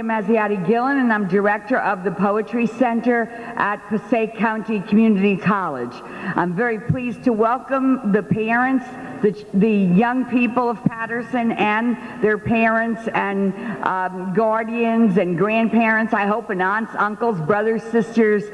Maria Matthews, and I'm director of the Poetry Center at Passaic County Community College. I'm very pleased to welcome the parents, the young people of Patterson and their parents and guardians and grandparents, I hope, and aunts, uncles, brothers, sisters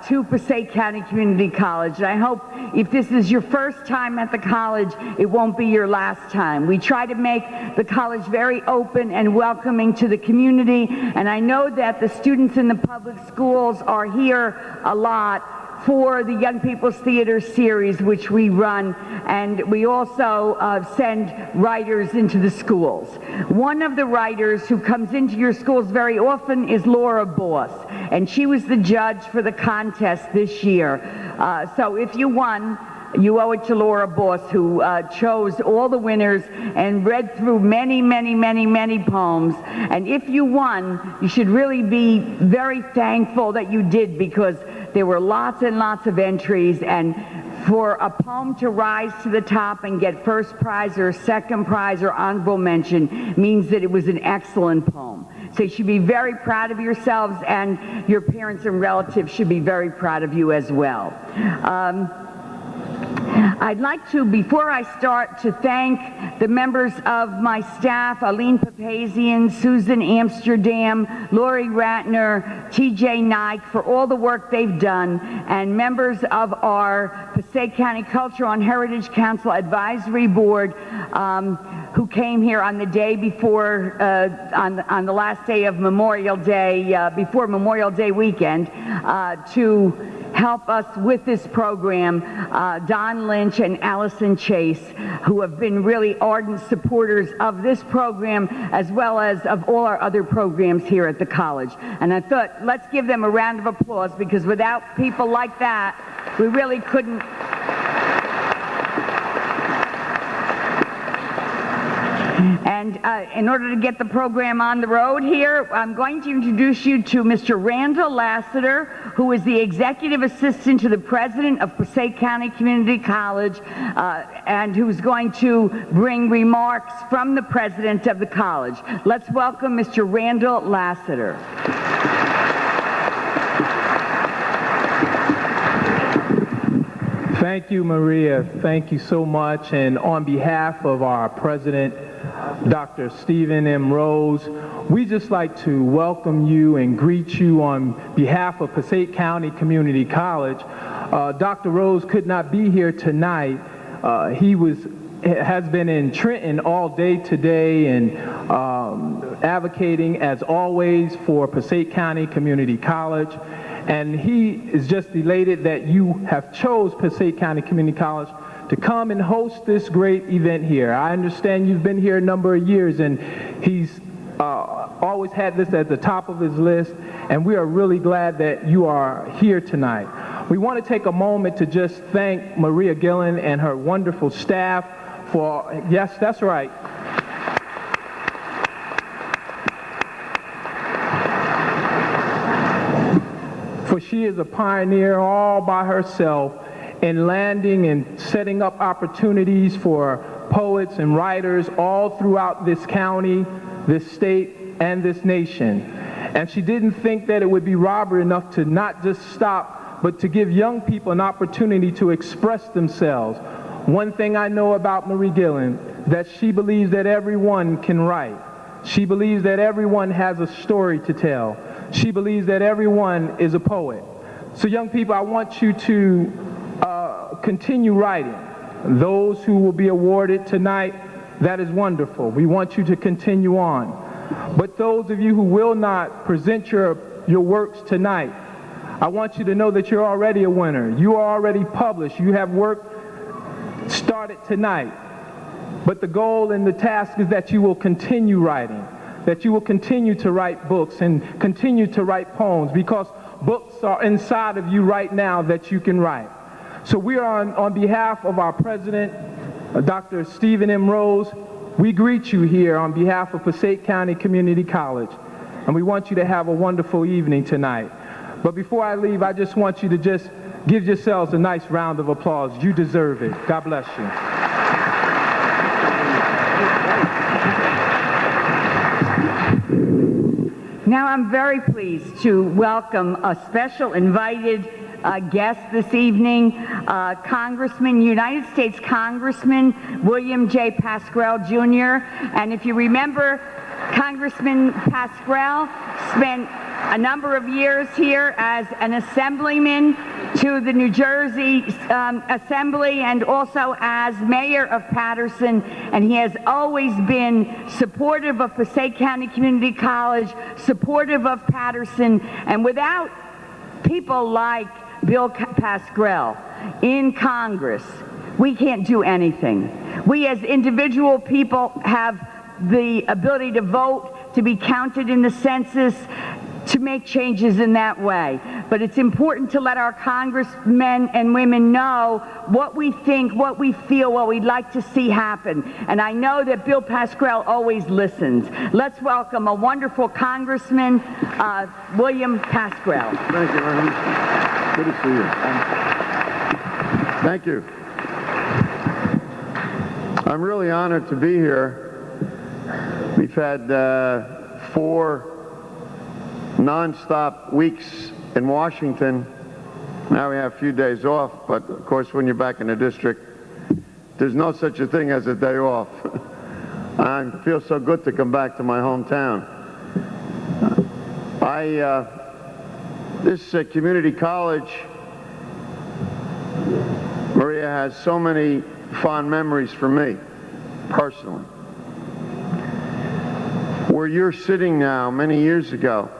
to Passaic County Community College. And I hope if this is your first time at the college, it won't be your last time. We try to make the college very open and welcoming to the community, and I know that the students in the public schools are here a lot for the Young People's Theater series, which we run, and we also send writers into the schools. One of the writers who comes into your schools very often is Laura Boss, and she was the judge for the contest this year. So if you won, you owe it to Laura Boss, who chose all the winners and read through many, many, many, many poems. And if you won, you should really be very thankful that you did, because there were lots and lots of entries, and for a poem to rise to the top and get first prize or second prize or honorable mention means that it was an excellent poem. So you should be very proud of yourselves, and your parents and relatives should be very proud of you as well. I'd like to, before I start, to thank the members of my staff, Aline Papazian, Susan Amsterdam, Lori Ratner, TJ Nike, for all the work they've done, and members of our Passaic County Cultural and Heritage Council Advisory Board who came here on the day before, on the last day of Memorial Day, before Memorial Day weekend, to help us with this program, Don Lynch and Allison Chase, who have been really ardent supporters of this program as well as of all our other programs here at the college. And I thought, let's give them a round of applause, because without people like that, we really couldn't. And in order to get the program on the road here, I'm going to introduce you to Mr. Randall Lassiter, who is the Executive Assistant to the President of Passaic County Community College, and who's going to bring remarks from the President of the college. Let's welcome Mr. Randall Lassiter. Thank you, Maria. Thank you so much. And on behalf of our President, Dr. Stephen M. Rose, we just like to welcome you and greet you on behalf of Passaic County Community College. Dr. Rose could not be here tonight. He has been in Trenton all day today and advocating, as always, for Passaic County Community College. And he is just elated that you have chose Passaic County Community College to come and host this great event here. I understand you've been here a number of years, and he's always had this at the top of his list, and we are really glad that you are here tonight. We want to take a moment to just thank Maria Gillen and her wonderful staff for, yes, that's right, for she is a pioneer all by herself in landing and setting up opportunities for poets and writers all throughout this county, this state, and this nation. And she didn't think that it would be robbery enough to not just stop, but to give young people an opportunity to express themselves. One thing I know about Marie Gillen, that she believes that everyone can write. She believes that everyone has a story to tell. She believes that everyone is a poet. So young people, I want you to continue writing. Those who will be awarded tonight, that is wonderful. We want you to continue on. But those of you who will not present your works tonight, I want you to know that you're already a winner. You are already published. You have work started tonight. But the goal and the task is that you will continue writing, that you will continue to write books and continue to write poems, because books are inside of you right now that you can write. So we are on behalf of our President, Dr. Stephen M. Rose, we greet you here on behalf of Passaic County Community College, and we want you to have a wonderful evening tonight. But before I leave, I just want you to just give yourselves a nice round of applause. You deserve it. God bless you. Now I'm very pleased to welcome a special invited guest this evening, United States Congressman William J. Pasquale Jr. And if you remember, Congressman Pasquale spent a number of years here as an assemblyman to the New Jersey Assembly and also as mayor of Paterson, and he has always been supportive of Passaic County Community College, supportive of Paterson, and without people like Bill Pasquale in Congress, we can't do anything. We as individual people have the ability to vote, to be counted in the census, to make changes in that way. But it's important to let our congressmen and women know what we think, what we feel, what we'd like to see happen. And I know that Bill Pasquale always listens. Let's welcome a wonderful congressman, William Pasquale. Thank you very much. Good to see you. Thank you. I'm really honored to be here. We've had 4 non-stop weeks in Washington. Now we have a few days off, but of course when you're back in the district, there's no such a thing as a day off. I feel so good to come back to my hometown. This community college, Maria, has so many fond memories for me, personally. Where you're sitting now, many years ago,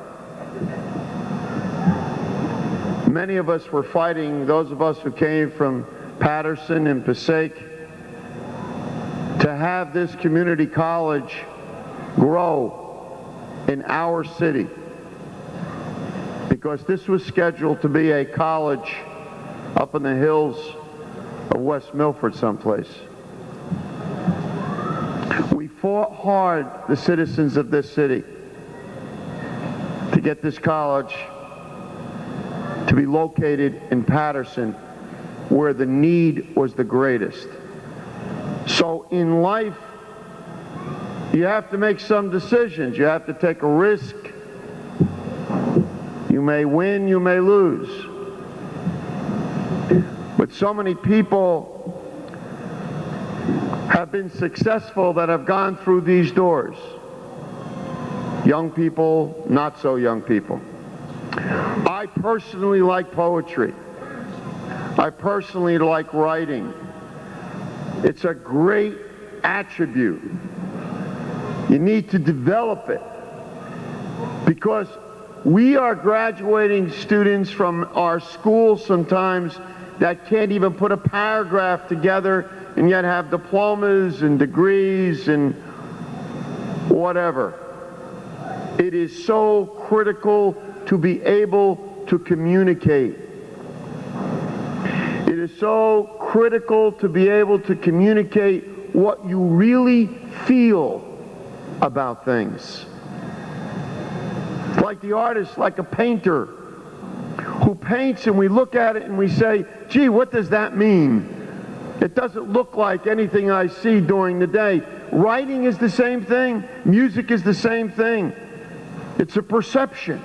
many of us were fighting, those of us who came from Paterson and Passaic, to have this community college grow in our city. Because this was scheduled to be a college up in the hills of West Milford someplace. We fought hard, the citizens of this city, to get this college to be located in Paterson, where the need was the greatest. So in life, you have to make some decisions. You have to take a risk. You may win, you may lose. But so many people have been successful that have gone through these doors. Young people, not so young people. I personally like poetry. I personally like writing. It's a great attribute. You need to develop it, because we are graduating students from our schools sometimes that can't even put a paragraph together and yet have diplomas and degrees and whatever. It is so critical to be able to communicate. It is so critical to be able to communicate what you really feel about things. Like the artist, like a painter who paints, and we look at it and we say, gee, what does that mean? It doesn't look like anything I see during the day. Writing is the same thing. Music is the same thing. It's a perception.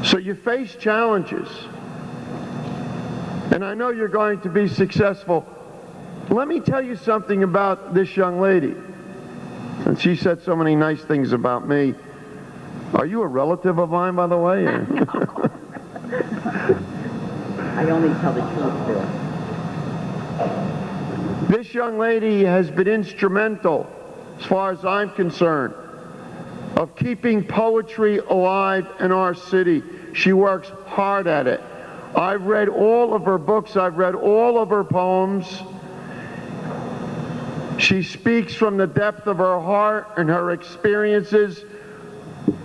So you face challenges. And I know you're going to be successful. Let me tell you something about this young lady. And she said so many nice things about me. Are you a relative of mine, by the way? No. I only tell the truth, Bill. This young lady has been instrumental, as far as I'm concerned, of keeping poetry alive in our city. She works hard at it. I've read all of her books. I've read all of her poems. She speaks from the depth of her heart and her experiences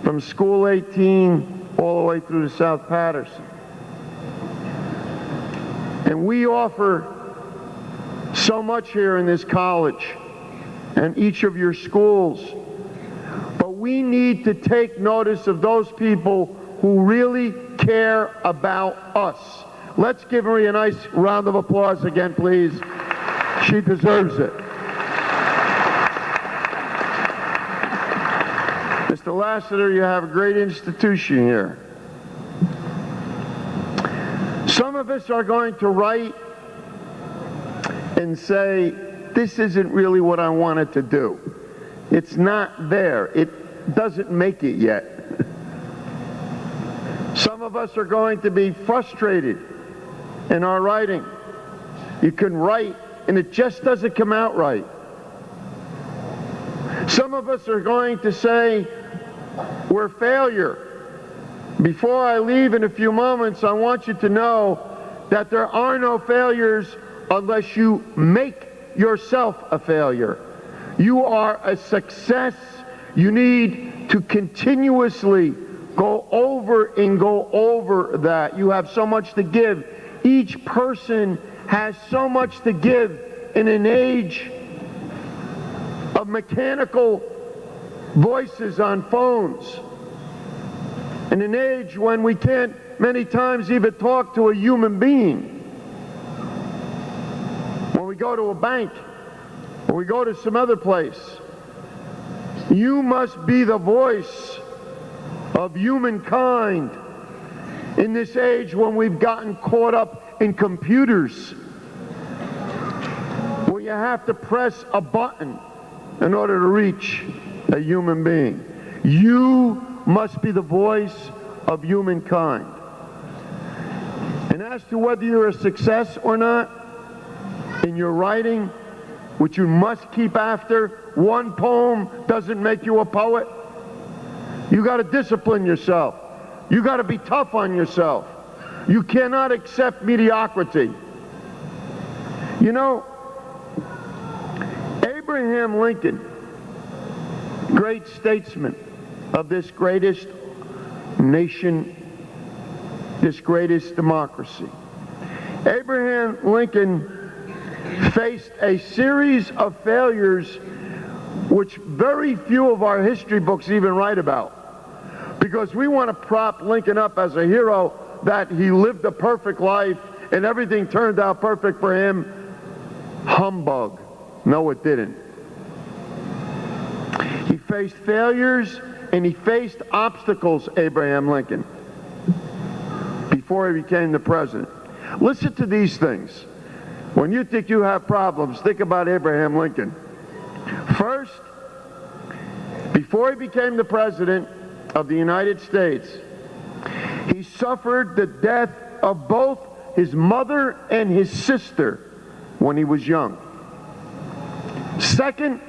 from School 18 all the way through to South Paterson. And we offer so much here in this college and each of your schools. But we need to take notice of those people who really care about us. Let's give Maria a nice round of applause again, please. She deserves it. Mr. Lassiter, you have a great institution here. Some of us are going to write and say, this isn't really what I wanted to do. It's not there. It doesn't make it yet. Some of us are going to be frustrated in our writing. You can write and it just doesn't come out right. Some of us are going to say, we're a failure. Before I leave in a few moments, I want you to know that there are no failures unless you make yourself a failure. You are a success. You need to continuously go over and go over that. You have so much to give. Each person has so much to give in an age of mechanical voices on phones. In an age when we can't many times even talk to a human being. When we go to a bank, or we go to some other place, you must be the voice of humankind in this age when we've gotten caught up in computers, where you have to press a button in order to reach a human being. You must be the voice of humankind. And as to whether you're a success or not in your writing, which you must keep after, one poem doesn't make you a poet. You got to discipline yourself. You got to be tough on yourself. You cannot accept mediocrity. You know, Abraham Lincoln, great statesman of this greatest nation, this greatest democracy. Abraham Lincoln faced a series of failures which very few of our history books even write about. Because we want to prop Lincoln up as a hero, that he lived a perfect life and everything turned out perfect for him. Humbug. No, it didn't. He faced failures and he faced obstacles, Abraham Lincoln, before he became the president. Listen to these things. When you think you have problems, think about Abraham Lincoln. First, before he became the president of the United States, he suffered the death of both his mother and his sister when he was young. Second,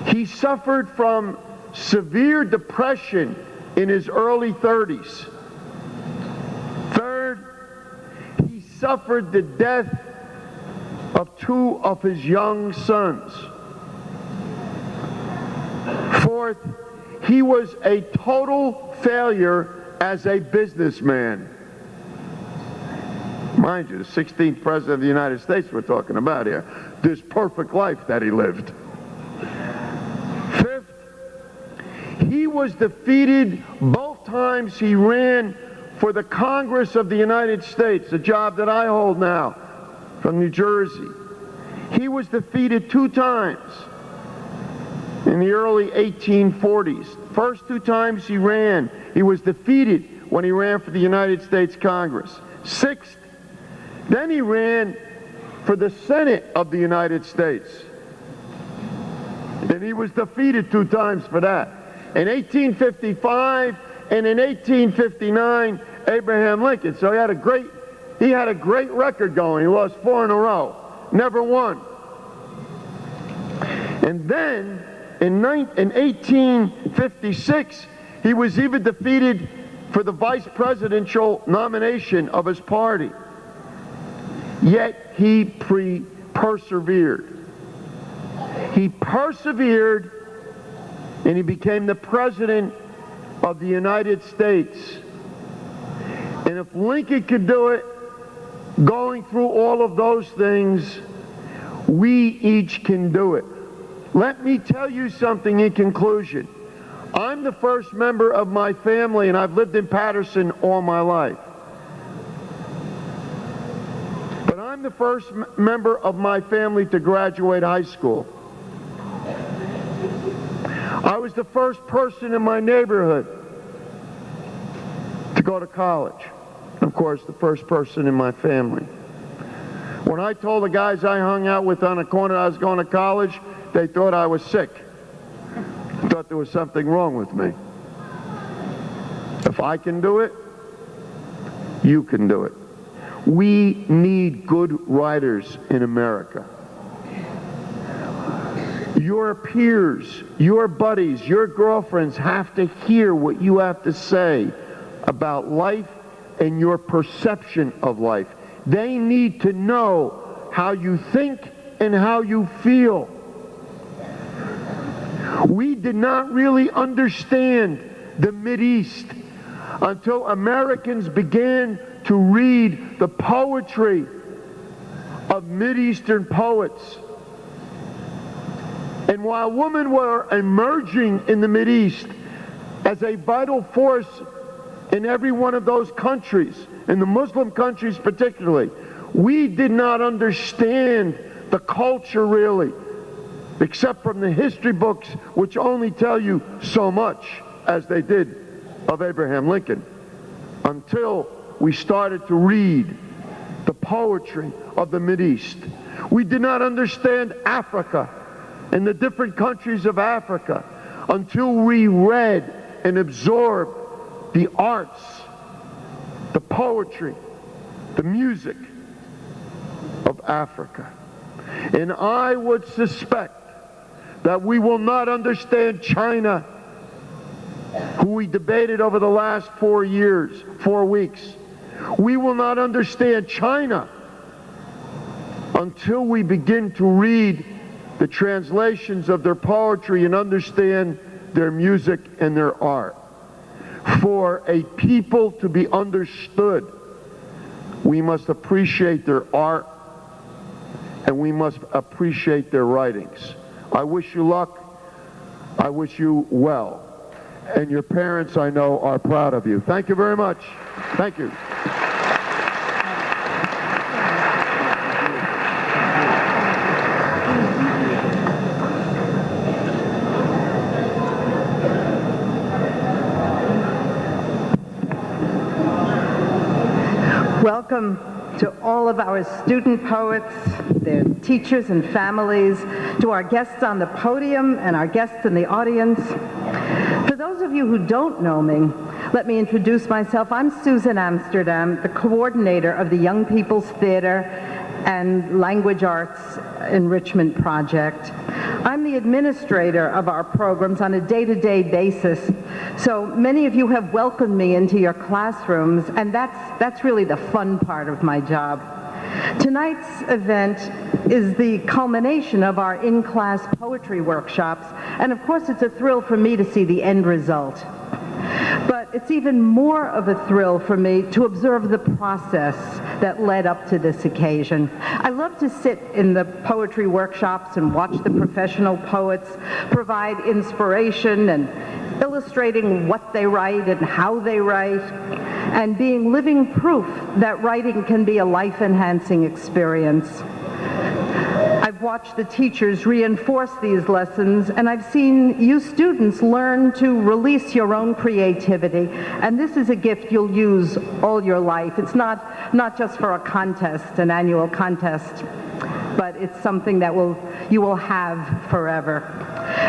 he suffered from severe depression in his early 30s. Third, he suffered the death of two of his young sons. Fourth, he was a total failure as a businessman. Mind you, the 16th president of the United States we're talking about here. This perfect life that he lived. Fifth, he was defeated both times he ran for the Congress of the United States, a job that I hold now, from New Jersey. He was defeated 2 times in the early 1840s. First 2 times he ran, he was defeated when he ran for the United States Congress. Sixth, then he ran for the Senate of the United States. And he was defeated 2 times for that. In 1855 and in 1859, Abraham Lincoln. So he had a great record going. He lost 4 in a row. Never won. And then in 1856, he was even defeated for the vice presidential nomination of his party. Yet he persevered. He persevered and he became the president of the United States. And if Lincoln could do it, going through all of those things, we each can do it. Let me tell you something in conclusion. I'm the first member of my family, and I've lived in Patterson all my life. But I'm the first member of my family to graduate high school. I was the first person in my neighborhood to go to college. And of course, the first person in my family. When I told the guys I hung out with on the corner I was going to college, they thought I was sick. Thought there was something wrong with me. If I can do it, you can do it. We need good writers in America. Your peers, your buddies, your girlfriends have to hear what you have to say about life and your perception of life. They need to know how you think and how you feel. We did not really understand the Mideast until Americans began to read the poetry of Mideastern poets. And while women were emerging in the Mideast as a vital force in every one of those countries, in the Muslim countries particularly, we did not understand the culture really, except from the history books, which only tell you so much, as they did of Abraham Lincoln, until we started to read the poetry of the Mideast. We did not understand Africa and the different countries of Africa until we read and absorbed the arts, the poetry, the music of Africa. And I would suspect that we will not understand China, who we debated over the last 4 weeks. We will not understand China until we begin to read the translations of their poetry and understand their music and their art. For a people to be understood, we must appreciate their art and we must appreciate their writings. I wish you luck. I wish you well. And your parents, I know, are proud of you. Thank you very much. Thank you. Welcome to all of our student poets, their teachers and families, to our guests on the podium and our guests in the audience. For those of you who don't know me, let me introduce myself. I'm Susan Amsterdam, the coordinator of the Young People's Theater and Language Arts Enrichment Project. I'm the administrator of our programs on a day-to-day basis, so many of you have welcomed me into your classrooms, and that's really the fun part of my job. Tonight's event is the culmination of our in-class poetry workshops, and of course it's a thrill for me to see the end result. But it's even more of a thrill for me to observe the process that led up to this occasion. I love to sit in the poetry workshops and watch the professional poets provide inspiration and illustrating what they write and how they write, and being living proof that writing can be a life-enhancing experience. I've watched the teachers reinforce these lessons, and I've seen you students learn to release your own creativity, and this is a gift you'll use all your life. It's not just for a contest, an annual contest, but it's something that you will have forever.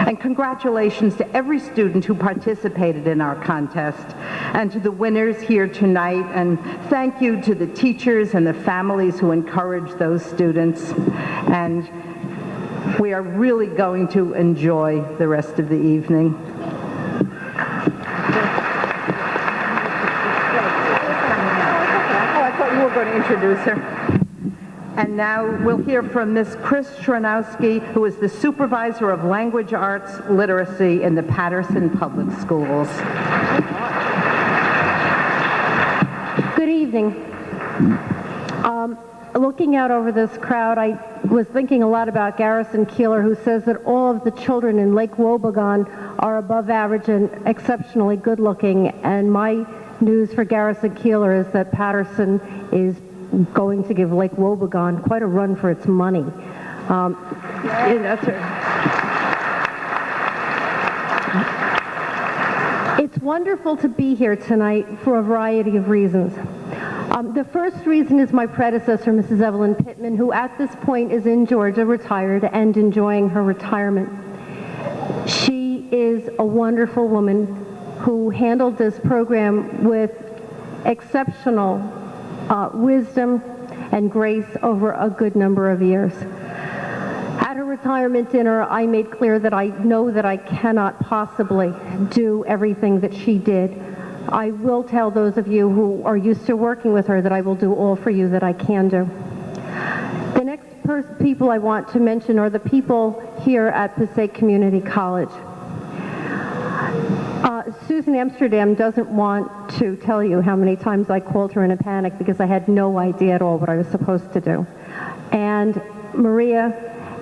And congratulations to every student who participated in our contest, and to the winners here tonight, and thank you to the teachers and the families who encouraged those students. And we are really going to enjoy the rest of the evening. I thought you were going to introduce her. And now we'll hear from Ms. Chris Schranowski, who is the Supervisor of Language Arts Literacy in the Patterson Public Schools. Good evening. Looking out over this crowd, I was thinking a lot about Garrison Keillor, who says that all of the children in Lake Wobegon are above average and exceptionally good looking. And my news for Garrison Keillor is that Patterson is going to give Lake Wobegon quite a run for its money. That's her. wonderful to be here tonight for a variety of reasons. The first reason is my predecessor, Mrs. Evelyn Pittman, who at this point is in Georgia, retired, and enjoying her retirement. She is a wonderful woman who handled this program with exceptional wisdom and grace over a good number of years. At her retirement dinner, I made clear that I know that I cannot possibly do everything that she did. I will tell those of you who are used to working with her that I will do all for you that I can do. The next people I want to mention are the people here at Passaic Community College. Susan Amsterdam doesn't want to tell you how many times I called her in a panic because I had no idea at all what I was supposed to do. And Maria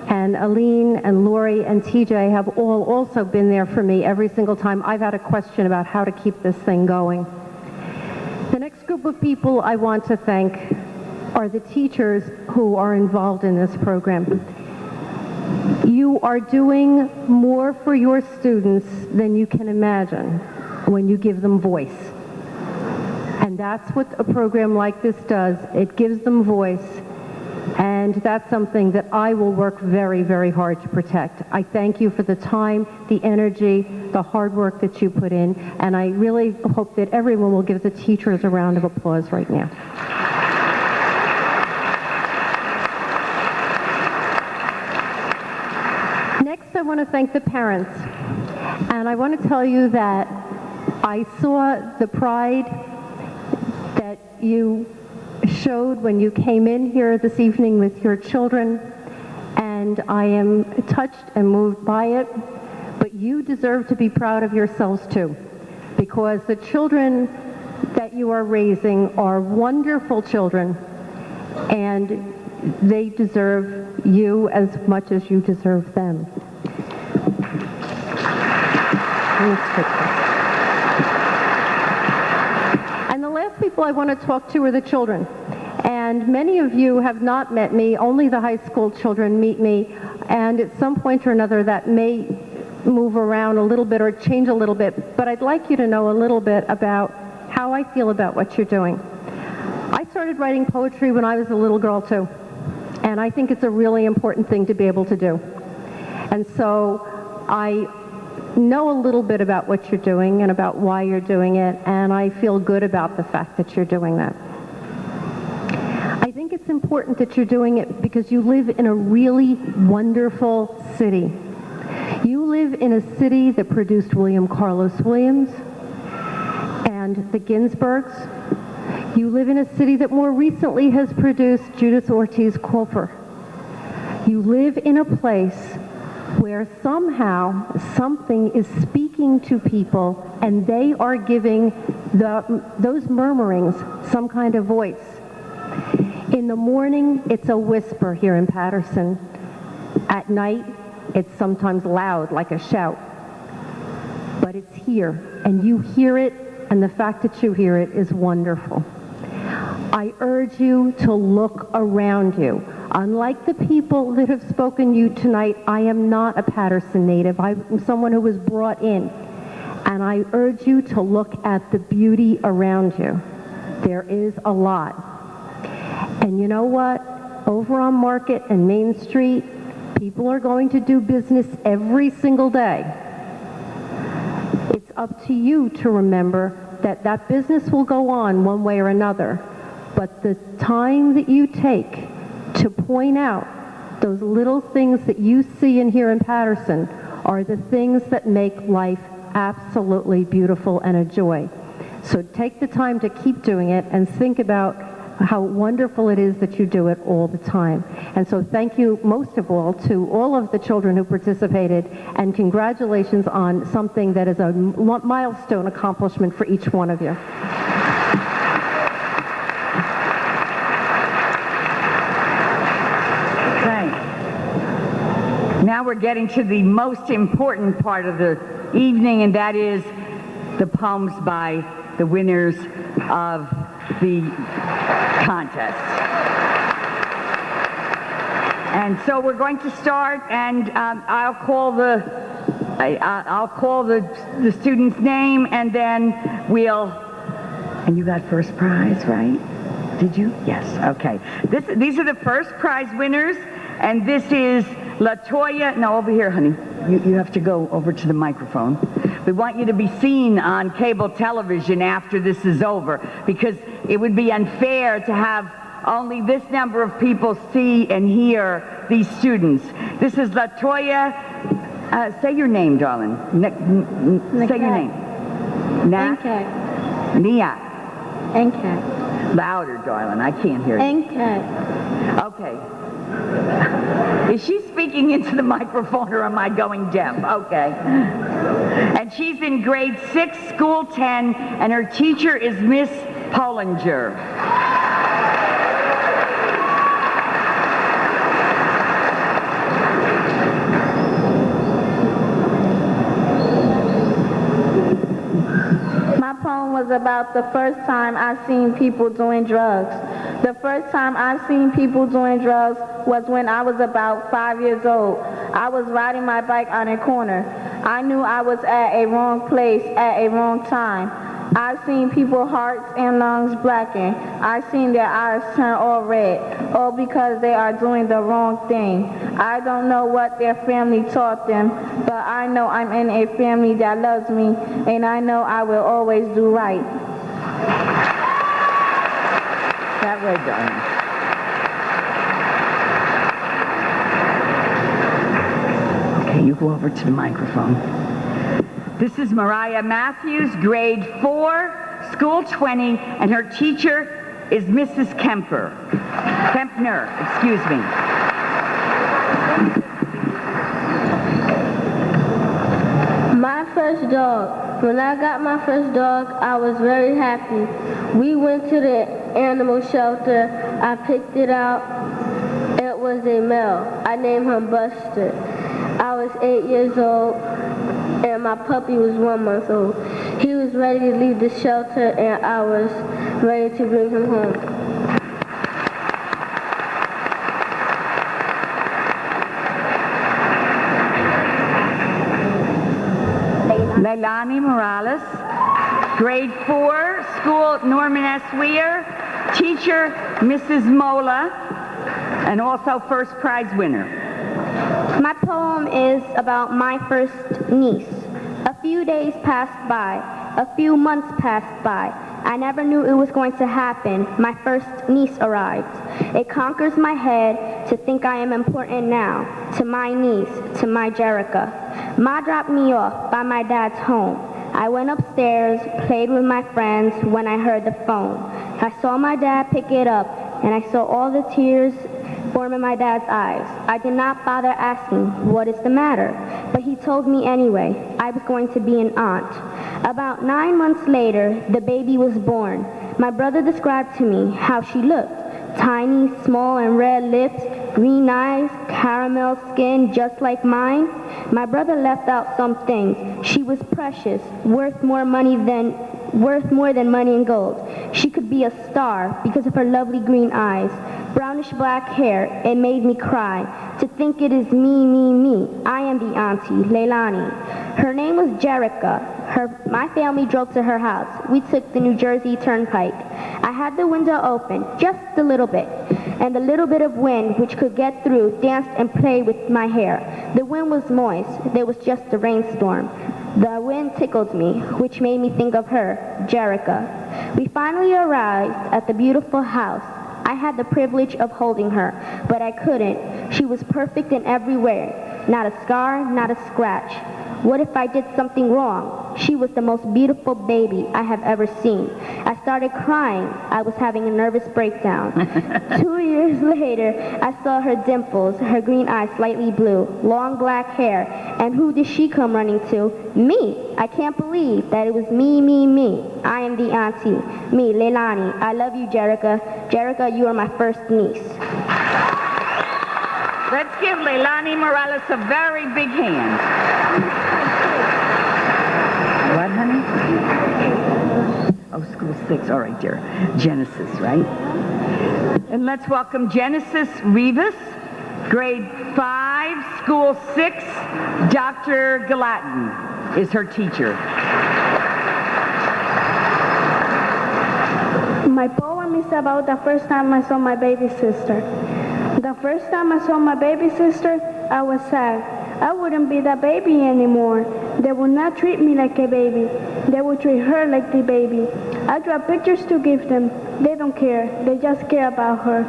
and Aline and Lori and TJ have all also been there for me every single time I've had a question about how to keep this thing going. The next group of people I want to thank are the teachers who are involved in this program. You are doing more for your students than you can imagine when you give them voice. And that's what a program like this does. It gives them voice. And that's something that I will work very, very hard to protect. I thank you for the time, the energy, the hard work that you put in, and I really hope that everyone will give the teachers a round of applause right now. Next, I want to thank the parents. And I want to tell you that I saw the pride that you showed when you came in here this evening with your children, and I am touched and moved by it, but you deserve to be proud of yourselves too, because the children that you are raising are wonderful children, and they deserve you as much as you deserve them. And the last people I want to talk to are the children. And many of you have not met me. Only the high school children meet me. And at some point or another that may move around a little bit or change a little bit. But I'd like you to know a little bit about how I feel about what you're doing. I started writing poetry when I was a little girl too. And I think it's a really important thing to be able to do. And so I know a little bit about what you're doing and about why you're doing it, and I feel good about the fact that you're doing that. I think it's important that you're doing it because you live in a really wonderful city. You live in a city that produced William Carlos Williams and the Ginsbergs. You live in a city that more recently has produced Judith Ortiz Cooper. You live in a place where somehow something is speaking to people and they are giving those murmurings some kind of voice. In the morning, it's a whisper here in Patterson. At night, it's sometimes loud like a shout. But it's here, and you hear it, and the fact that you hear it is wonderful. I urge you to look around you. Unlike the people that have spoken to you tonight, I am not a Patterson native. I'm someone who was brought in. And I urge you to look at the beauty around you. There is a lot. And you know what? Over on Market and Main Street, people are going to do business every single day. It's up to you to remember that that business will go on one way or another. But the time that you take to point out those little things that you see and hear in Patterson are the things that make life absolutely beautiful and a joy. So take the time to keep doing it and think about how wonderful it is that you do it all the time. And so thank you most of all to all of the children who participated, and congratulations on something that is a milestone accomplishment for each one of you. Now we're getting to the most important part of the evening, and that is the poems by the winners of the contest. And so we're going to start, and I'll call the I'll call the student's name, and then and you got first prize, right? Did you? Yes, okay. These are the first prize winners, and this is LaToya. No, over here, honey. You have to go over to the microphone. We want you to be seen on cable television after this is over, because it would be unfair to have only this number of people see and hear these students. This is LaToya. Say your name, darling. Say your name. Nkat. Nia. Nkat. Louder, darling. I can't hear you. Nkat. Okay. Is she speaking into the microphone, or am I going deaf? Okay. And she's in grade 6, school 10, and her teacher is Miss Pollinger. My poem was about the first time I seen people doing drugs. The first time I seen people doing drugs was when I was about 5 years old. I was riding my bike on a corner. I knew I was at a wrong place at a wrong time. I seen people's hearts and lungs blacken. I seen their eyes turn all red, all because they are doing the wrong thing. I don't know what their family taught them, but I know I'm in a family that loves me, and I know I will always do right. That way, darling. Okay, you go over to the microphone. This is Mariah Matthews, grade 4, school 20, and her teacher is Mrs. Kempner, excuse me. My first dog. When I got my first dog, I was very happy. We went to the animal shelter. I picked it out. It was a male. I named him Buster. I was 8 years old, and my puppy was 1 month old. He was ready to leave the shelter, and I was ready to bring him home. Leilani Morales, grade 4, school Norman S. Weir, teacher Mrs. Mola, and also first prize winner. My poem is about my first niece. A few days passed by, a few months passed by. I never knew it was going to happen. My first niece arrived. It conquers my head to think I am important now. To my niece, to my Jerica. Ma dropped me off by my dad's home. I went upstairs, played with my friends when I heard the phone. I saw my dad pick it up, and I saw all the tears form in my dad's eyes. I did not bother asking, what is the matter? But he told me anyway, I was going to be an aunt. About 9 months later, the baby was born. My brother described to me how she looked. Tiny, small, and red lips, green eyes, caramel skin just like mine. My brother left out some things. She was precious, worth more than money and gold. She could be a star because of her lovely green eyes. Brownish black hair, it made me cry. To think it is me. I am the auntie, Leilani. Her name was Jerica. My family drove to her house. We took the New Jersey Turnpike. I had the window open, just a little bit, and the little bit of wind which could get through danced and played with my hair. The wind was moist. There was just a rainstorm. The wind tickled me, which made me think of her, Jerica. We finally arrived at the beautiful house. I had the privilege of holding her, but I couldn't. She was perfect in every way. Not a scar, not a scratch. What if I did something wrong? She was the most beautiful baby I have ever seen. I started crying. I was having a nervous breakdown. 2 years later, I saw her dimples, her green eyes slightly blue, long black hair, and who did she come running to? Me! I can't believe that it was me. I am the auntie. Me, Leilani. I love you, Jerica. Jerica, you are my first niece. Let's give Leilani Morales a very big hand. What, honey? Oh, school 6. All right, dear. Genesis, right? And let's welcome Genesis Rivas, grade 5. 5, School 6, Dr. Gallatin is her teacher. My poem is about the first time I saw my baby sister. The first time I saw my baby sister, I was sad. I wouldn't be the baby anymore. They would not treat me like a baby. They would treat her like the baby. I draw pictures to give them. They don't care. They just care about her.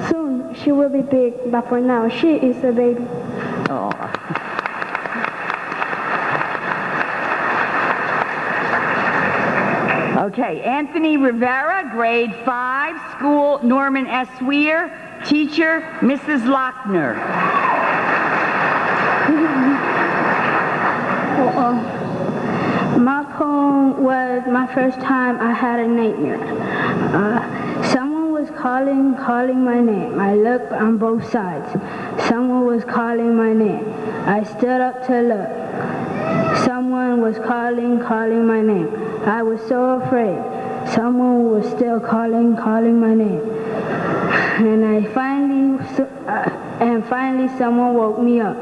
Soon she will be big, but for now she is a baby. Oh. Okay, Anthony Rivera, grade 5, school Norman S. Weir, teacher Mrs. Lochner. My poem was my first time I had a nightmare. Someone was calling my name. I looked on both sides. Someone was calling my name. I stood up to look. Someone was calling my name. I was so afraid. Someone was still calling my name. And finally someone woke me up.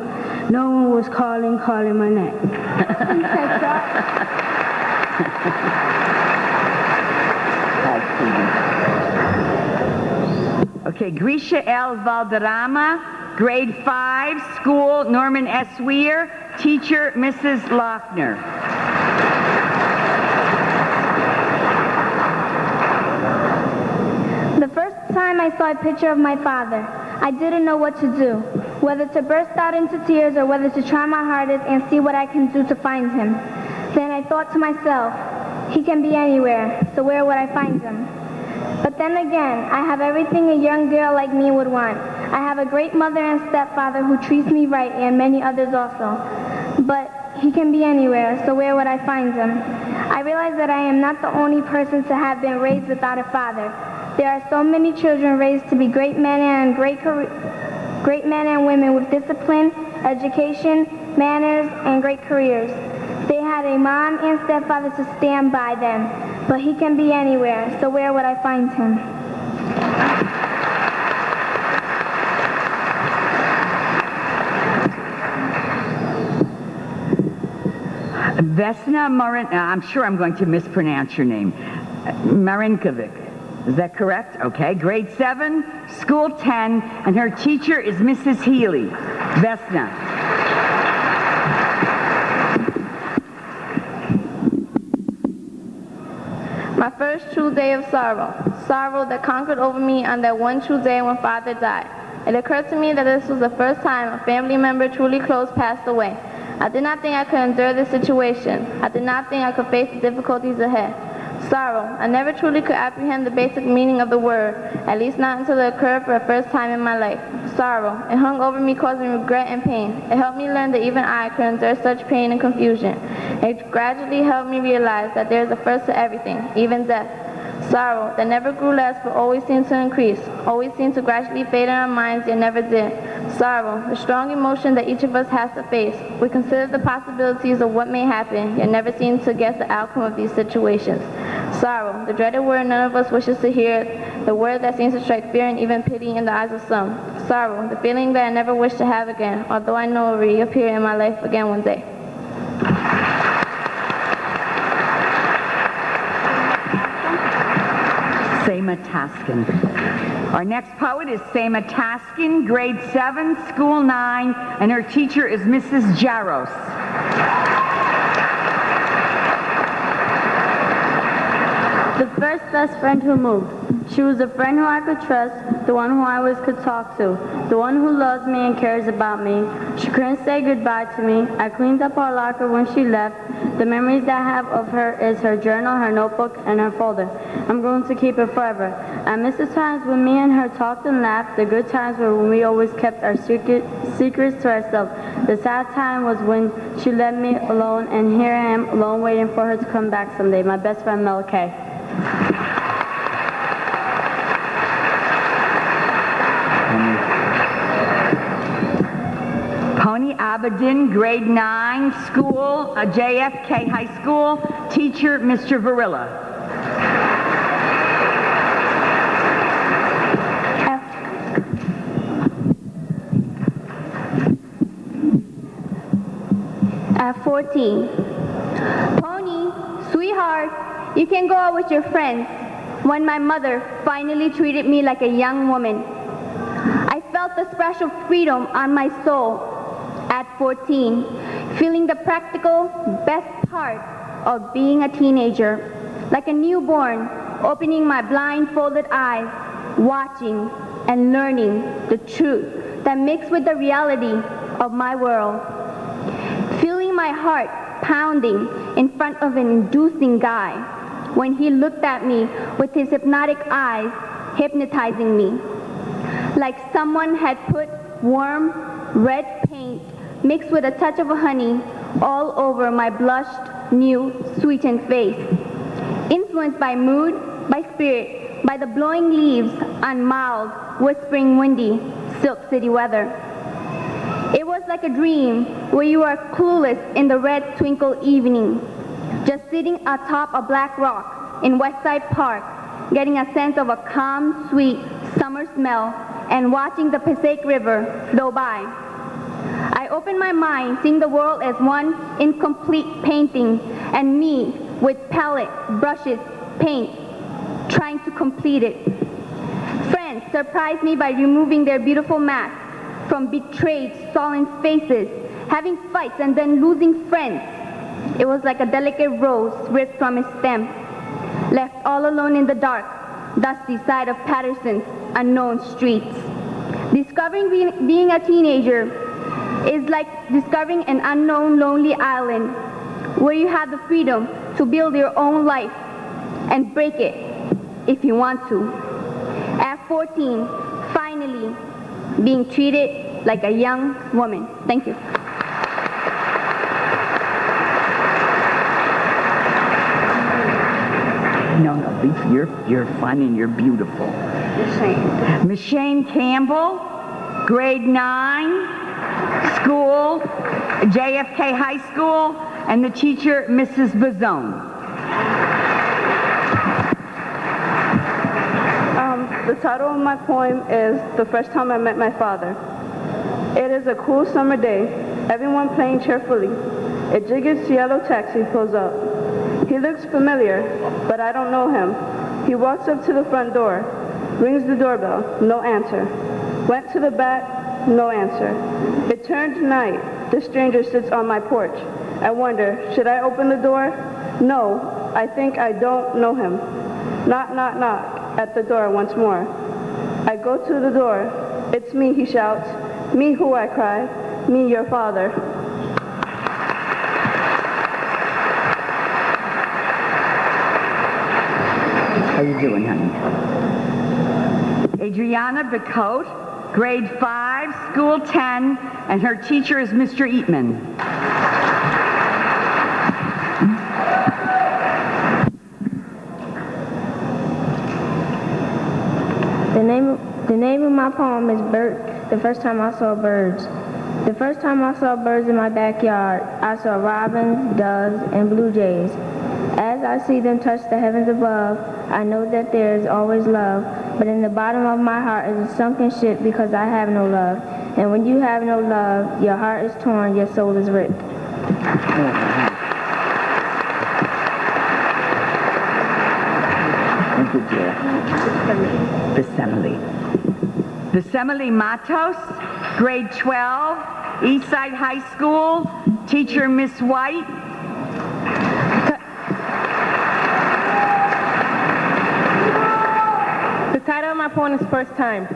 No one was calling my name. Okay, Grisha L. Valderrama, grade 5, school Norman S. Weir, teacher Mrs. Lochner. The first time I saw a picture of my father, I didn't know what to do, whether to burst out into tears or whether to try my hardest and see what I can do to find him. Then I thought to myself, he can be anywhere, so where would I find him? But then again, I have everything a young girl like me would want. I have a great mother and stepfather who treats me right, and many others also. But he can be anywhere, so where would I find him? I realize that I am not the only person to have been raised without a father. There are so many children raised to be great men and women with discipline, education, manners, and great careers. They had a mom and stepfather to stand by them, but he can be anywhere, so where would I find him? Vesna Marin, I'm sure I'm going to mispronounce your name. Marinkovic. Is that correct? Okay, grade 7, school 10, and her teacher is Mrs. Healy. Vesna. My first true day of sorrow. Sorrow that conquered over me on that one true day when Father died. It occurred to me that this was the first time a family member truly close passed away. I did not think I could endure this situation. I did not think I could face the difficulties ahead. Sorrow. I never truly could apprehend the basic meaning of the word, at least not until it occurred for the first time in my life. Sorrow. It hung over me, causing regret and pain. It helped me learn that even I could endure such pain and confusion. It gradually helped me realize that there is a first to everything, even death. Sorrow that never grew less but always seemed to increase, always seemed to gradually fade in our minds, yet never did. Sorrow, the strong emotion that each of us has to face. We consider the possibilities of what may happen, yet never seem to guess the outcome of these situations. Sorrow, the dreaded word none of us wishes to hear, the word that seems to strike fear and even pity in the eyes of some. Sorrow, the feeling that I never wish to have again, although I know it will reappear in my life again one day. Sima Taskin. Our next poet is Sima Taskin, grade 7, school 9, and her teacher is Mrs. Jaros. The first best friend who moved. She was a friend who I could trust, the one who I always could talk to, the one who loves me and cares about me. She couldn't say goodbye to me. I cleaned up our locker when she left. The memories that I have of her is her journal, her notebook, and her folder. I'm going to keep it forever. I miss the times when me and her talked and laughed, the good times were when we always kept our secrets to ourselves. The sad time was when she left me alone, and here I am alone waiting for her to come back someday. My best friend, Mel K. Pony Abedin, grade 9, school, JFK High School, teacher, Mr. Varilla. at 14. Pony, sweetheart, you can go out with your friends. When my mother finally treated me like a young woman, I felt the special freedom on my soul at 14, feeling the practical best part of being a teenager, like a newborn, opening my blindfolded eyes, watching and learning the truth that mixed with the reality of my world. Feeling my heart pounding in front of an inducing guy when he looked at me with his hypnotic eyes, hypnotizing me. Like someone had put warm red paint mixed with a touch of honey all over my blushed, new, sweetened face. Influenced by mood, by spirit, by the blowing leaves on mild, whispering, windy, Silk City weather. It was like a dream where you are clueless in the red twinkle evening, just sitting atop a black rock in Westside Park, getting a sense of a calm, sweet summer smell and watching the Passaic River flow by. I opened my mind, seeing the world as one incomplete painting, and me with palette, brushes, paint, trying to complete it. Friends surprised me by removing their beautiful masks from betrayed, sullen faces, having fights and then losing friends. It was like a delicate rose ripped from its stem, left all alone in the dark, dusty side of Patterson's unknown streets. Discovering being a teenager is like discovering an unknown lonely island where you have the freedom to build your own life and break it if you want to. At 14, finally being treated like a young woman. Thank you. No, you're fun and you're beautiful. Michelle Campbell, grade 9, school, JFK High School, and the teacher, Mrs. Bazone. The title of my poem is The First Time I Met My Father. It is a cool summer day, everyone playing cheerfully. A jiggered yellow taxi pulls up. He looks familiar, but I don't know him. He walks up to the front door, rings the doorbell, no answer. Went to the back, no answer. It turned night. The stranger sits on my porch. I wonder, should I open the door? No, I think I don't know him. Knock, knock, knock at the door once more. I go to the door. It's me, he shouts. Me who, I cry. Me, your father. How you doing, honey? Adriana Bicote, grade 5, school 10, and her teacher is Mr. Eatman. The name of my poem is The First Time I Saw Birds. The first time I saw birds in my backyard, I saw robins, doves, and blue jays. As I see them touch the heavens above, I know that there is always love, but in the bottom of my heart is a sunken ship because I have no love. And when you have no love, your heart is torn, your soul is ripped. Thank you, dear. Besemily Matos, grade 12, Eastside High School, teacher Miss White. The title of my poem is First Time.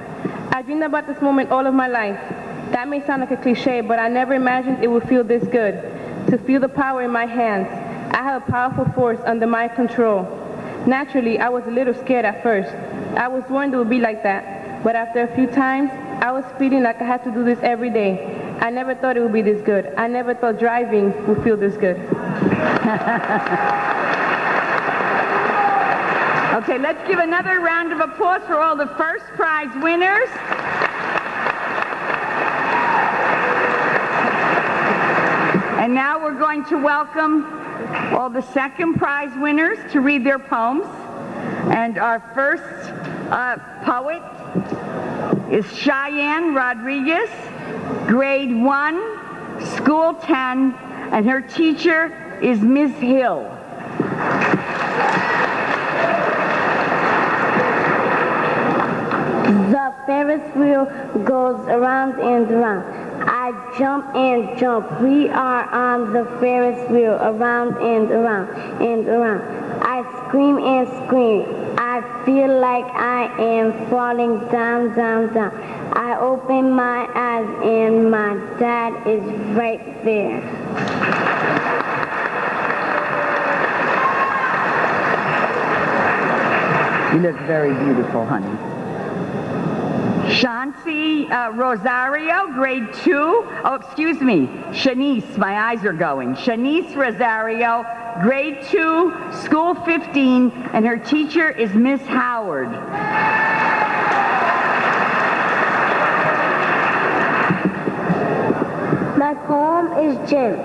I dreamed about this moment all of my life. That may sound like a cliche, but I never imagined it would feel this good. To feel the power in my hands. I have a powerful force under my control. Naturally, I was a little scared at first. I was worried it would be like that. But after a few times, I was feeling like I had to do this every day. I never thought it would be this good. I never thought driving would feel this good. Okay, let's give another round of applause for all the first prize winners. And now we're going to welcome all the second prize winners to read their poems. And our first poet is Cheyenne Rodriguez, grade 1, school 10, and her teacher is Ms. Hill. The Ferris wheel goes around and around. I jump and jump. We are on the Ferris wheel, around and around and around. I scream and scream. I feel like I am falling down, down, down. I open my eyes and my dad is right there. You look very beautiful, honey. Shansi Rosario, grade 2. Oh, excuse me. Shanice, my eyes are going. Shanice Rosario, grade 2, school 15, and her teacher is Miss Howard. My poem is Gym.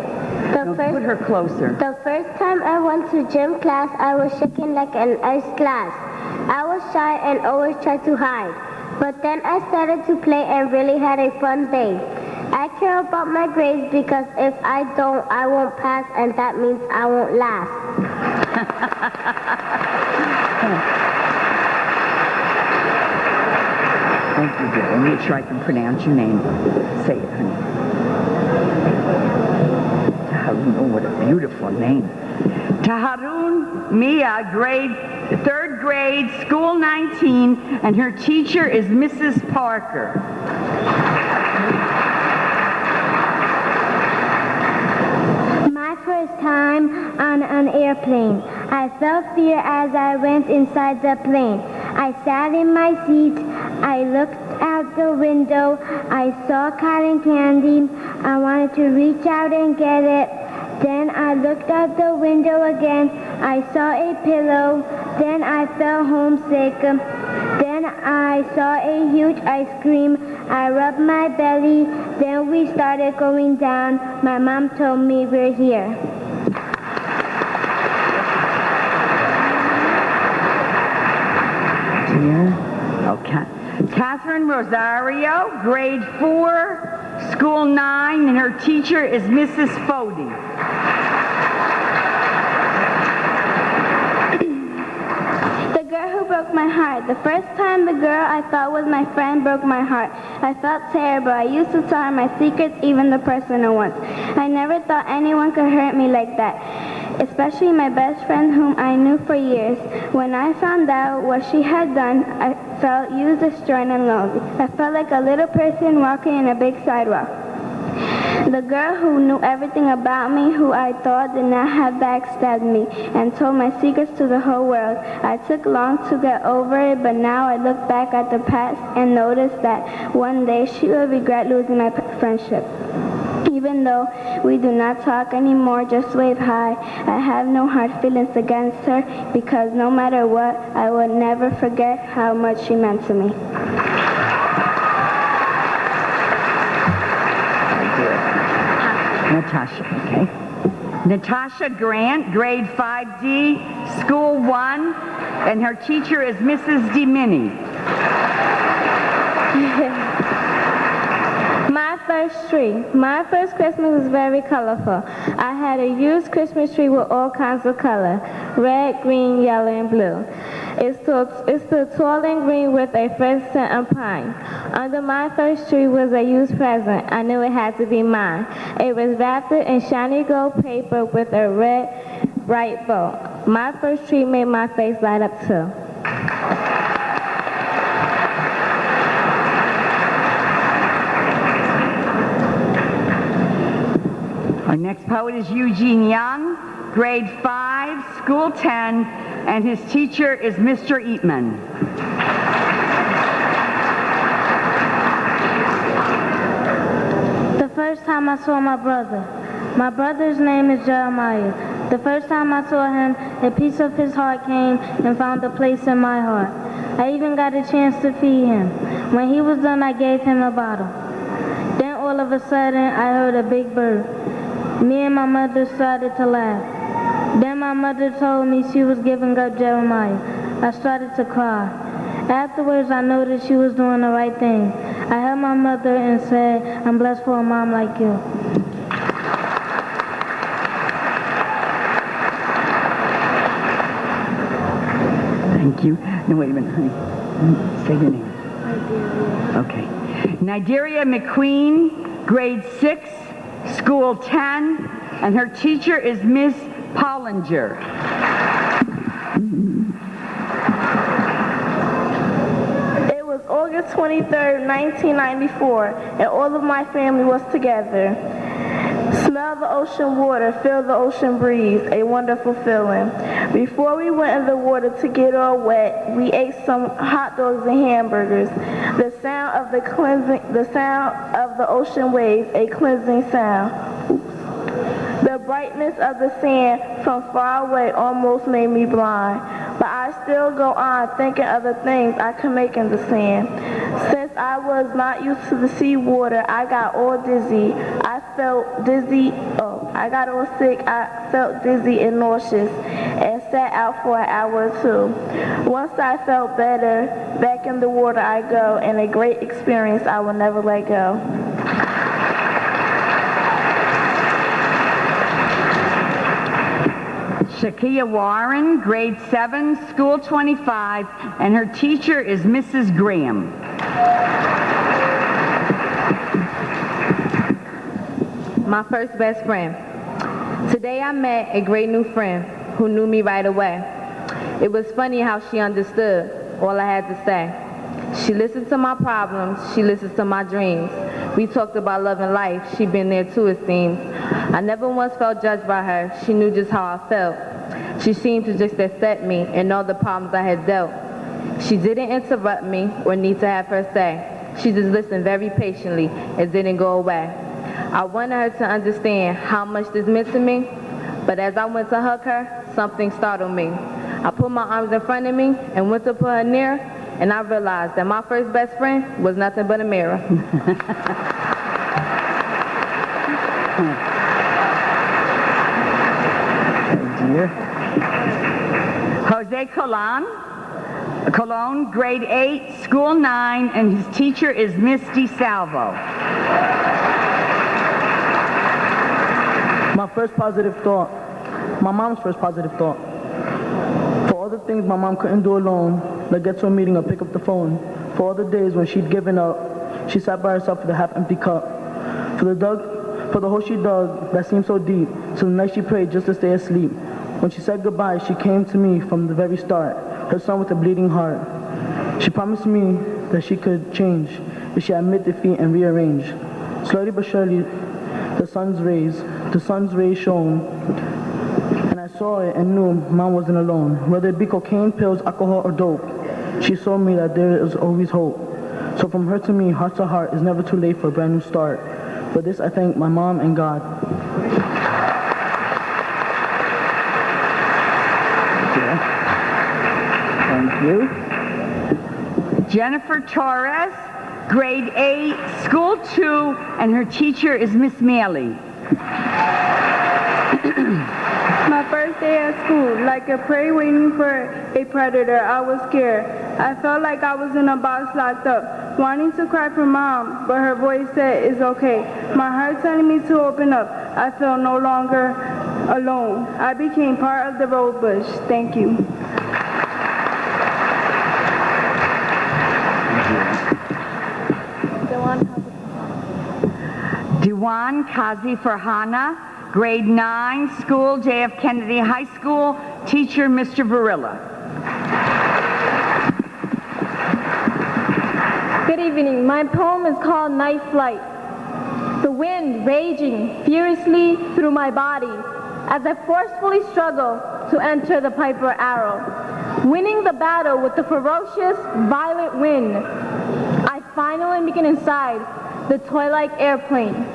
Put her closer. The first time I went to gym class, I was shaking like an ice glass. I was shy and always tried to hide. But then I started to play and really had a fun day. I care about my grades because if I don't, I won't pass, and that means I won't last. Thank you, dear. Let me make sure I can pronounce your name. Say it, honey. Taharun, oh, what a beautiful name. Taharun Mia, third grade, school 19, and her teacher is Mrs. Parker. My first time on an airplane. I felt fear as I went inside the plane. I sat in my seat. I looked out the window. I saw cotton candy. I wanted to reach out and get it. Then I looked out the window again. I saw a pillow. Then I felt homesick. Then I saw a huge ice cream. I rubbed my belly. Then we started going down. My mom told me we're here. Okay. Catherine Rosario, grade 4, school 9, and her teacher is Mrs. Fody. The girl who broke my heart. The first time the girl I thought was my friend broke my heart. I felt terrible. I used to tell her my secrets, even the personal ones. I never thought anyone could hurt me like that, especially my best friend whom I knew for years. When I found out what she had done, I felt used, destroyed, and lonely. I felt like a little person walking in a big sidewalk. The girl who knew everything about me, who I thought did not have backstabbed me, and told my secrets to the whole world. I took long to get over it, but now I look back at the past and notice that one day she will regret losing my friendship. Even though we do not talk anymore, just wave hi. I have no hard feelings against her because no matter what, I will never forget how much she meant to me. Natasha, okay. Natasha Grant, grade 5D, school 1, and her teacher is Mrs. DeMini. My first tree. My first Christmas was very colorful. I had a used Christmas tree with all kinds of color, red, green, yellow, and blue. It stood tall and green with a fresh scent of pine. Under my first tree was a used present. I knew it had to be mine. It was wrapped in shiny gold paper with a red, bright bow. My first tree made my face light up too. Our next poet is Eugene Young, grade 5, school 10, and his teacher is Mr. Eatman. The first time I saw my brother's name is Jeremiah. The first time I saw him, a piece of his heart came and found a place in my heart. I even got a chance to feed him. When he was done, I gave him a bottle. Then all of a sudden, I heard a big bird. Me and my mother started to laugh. Then my mother told me she was giving up Jeremiah. I started to cry. Afterwards, I noticed she was doing the right thing. I held my mother and said, I'm blessed for a mom like you. Thank you. No, wait a minute, honey. Say your name. Okay. Nigeria Mcqueen, grade 6, school 10, and her teacher is Miss Pollinger. It was August 23rd, 1994, and all of my family was together. Smell the ocean water, feel the ocean breeze, a wonderful feeling. Before we went in the water to get all wet, we ate some hot dogs and hamburgers. The sound of the ocean waves, a cleansing sound. The brightness of the sand from far away almost made me blind, but I still go on thinking of the things I can make in the sand. Since I was not used to the sea water, I got all dizzy. I got all sick. I felt dizzy and nauseous and sat out for an hour or two. Once I felt better, back in the water I go, and a great experience I will never let go. Shakia Warren, grade 7, school 25, and her teacher is Mrs. Graham. My first best friend. Today I met a great new friend who knew me right away. It was funny how she understood all I had to say. She listened to my problems, she listened to my dreams. We talked about love and life, she'd been there too it seems. I never once felt judged by her, she knew just how I felt. She seemed to just accept me and all the problems I had dealt. She didn't interrupt me or need to have her say. She just listened very patiently and didn't go away. I wanted her to understand how much this meant to me, but as I went to hug her, something startled me. I put my arms in front of me and went to put her near, and I realized that my first best friend was nothing but a mirror. Jose Colon, grade 8, school 9, and his teacher is Miss DeSalvo. My first positive thought, my mom's first positive thought. For all the things my mom couldn't do alone, like get to a meeting or pick up the phone. For all the days when she'd given up, she sat by herself with a half-empty cup. For the hole she dug that seemed so deep, so the night she prayed just to stay asleep. When she said goodbye, she came to me from the very start, her son with a bleeding heart. She promised me that she could change if she admit defeat and rearrange. Slowly but surely, the sun's rays shone, and I saw it and knew Mom wasn't alone. Whether it be cocaine, pills, alcohol, or dope, she showed me that there is always hope. So from her to me, heart to heart, it's never too late for a brand new start. For this, I thank my mom and God. Thank you. Jennifer Torres, grade 8, school 2, and her teacher is Miss Maley. My first day at school, like a prey waiting for a predator, I was scared. I felt like I was in a box locked up, wanting to cry for Mom, but her voice said, "It's okay." My heart telling me to open up. I felt no longer alone. I became part of the road bush. Thank you. Dewan Kazi Farhana, grade 9, school, J.F. Kennedy High School, teacher, Mr. Varilla. Good evening. My poem is called Night Flight. The wind raging furiously through my body as I forcefully struggle to enter the Piper Arrow. Winning the battle with the ferocious, violent wind, I finally begin inside the toy-like airplane.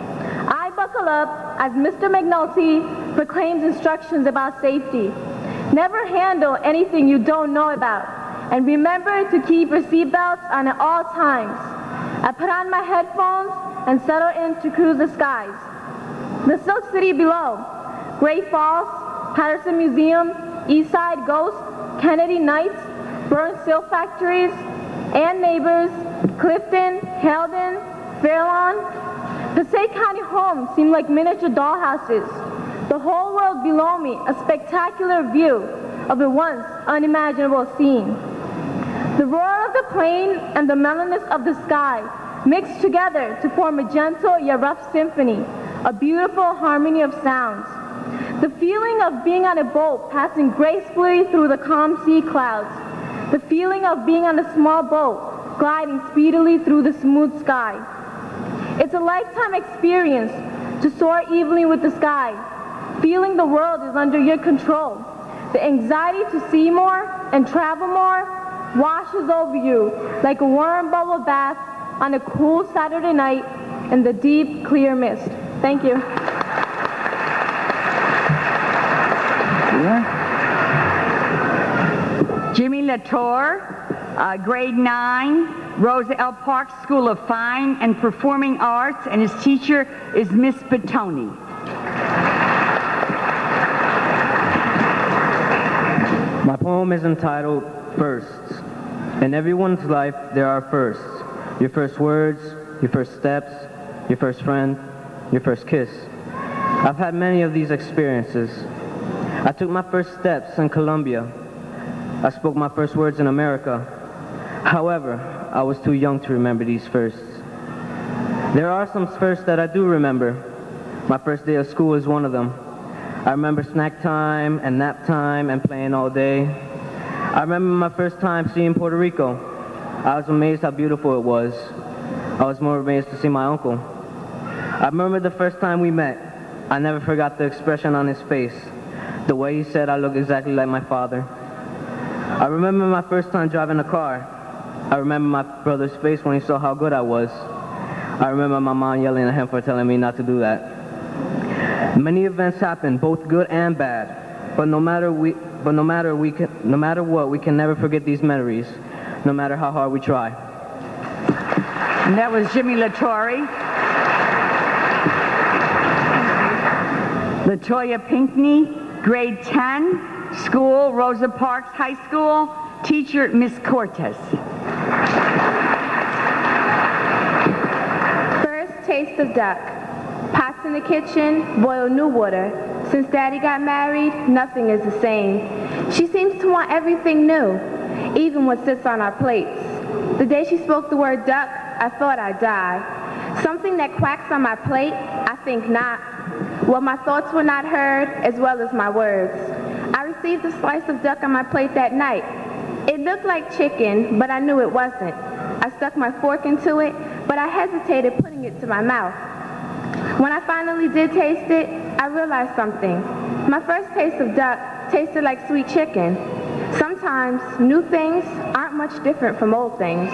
I buckle up as Mr. McNulty proclaims instructions about safety. Never handle anything you don't know about, and remember to keep your seatbelts on at all times. I put on my headphones and settle in to cruise the skies. The Silk City below, Great Falls, Patterson Museum, Eastside Ghost, Kennedy Knights, Burnt Silk Factories, and Neighbors, Clifton, Heldon, Fairlawn. Passaic County homes seem like miniature dollhouses. The whole world below me, a spectacular view. of the once unimaginable scene. The roar of the plane and the mellowness of the sky mixed together to form a gentle yet rough symphony, a beautiful harmony of sounds. The feeling of being on a boat passing gracefully through the calm sea clouds. The feeling of being on a small boat gliding speedily through the smooth sky. It's a lifetime experience to soar evenly with the sky, feeling the world is under your control. The anxiety to see more and travel more washes over you like a warm bubble bath on a cool Saturday night in the deep, clear mist. Thank you. Jimmy Latour, grade 9, Rosa L. Parks School of Fine and Performing Arts, and his teacher is Miss Batoni. My poem is entitled Firsts. In everyone's life, there are firsts. Your first words, your first steps, your first friend, your first kiss. I've had many of these experiences. I took my first steps in Colombia. I spoke my first words in America. However, I was too young to remember these firsts. There are some firsts that I do remember. My first day of school is one of them. I remember snack time and nap time and playing all day. I remember my first time seeing Puerto Rico. I was amazed how beautiful it was. I was more amazed to see my uncle. I remember the first time we met. I never forgot the expression on his face, the way he said I look exactly like my father. I remember my first time driving a car. I remember my brother's face when he saw how good I was. I remember my mom yelling at him for telling me not to do that. Many events happen, both good and bad, but no matter what, we can never forget these memories, no matter how hard we try. And that was Jimmy Latour. Latoya Pinkney, grade 10, school, Rosa Parks High School, teacher, Miss Cortez. First taste of duck. Pots in the kitchen, boil new water. Since Daddy got married, nothing is the same. She seems to want everything new, even what sits on our plates. The day she spoke the word duck, I thought I'd die. Something that quacks on my plate, I think not. Well, my thoughts were not heard, as well as my words. I received a slice of duck on my plate that night. It looked like chicken, but I knew it wasn't. I stuck my fork into it, but I hesitated putting it to my mouth. When I finally did taste it, I realized something. My first taste of duck tasted like sweet chicken. Sometimes new things aren't much different from old things.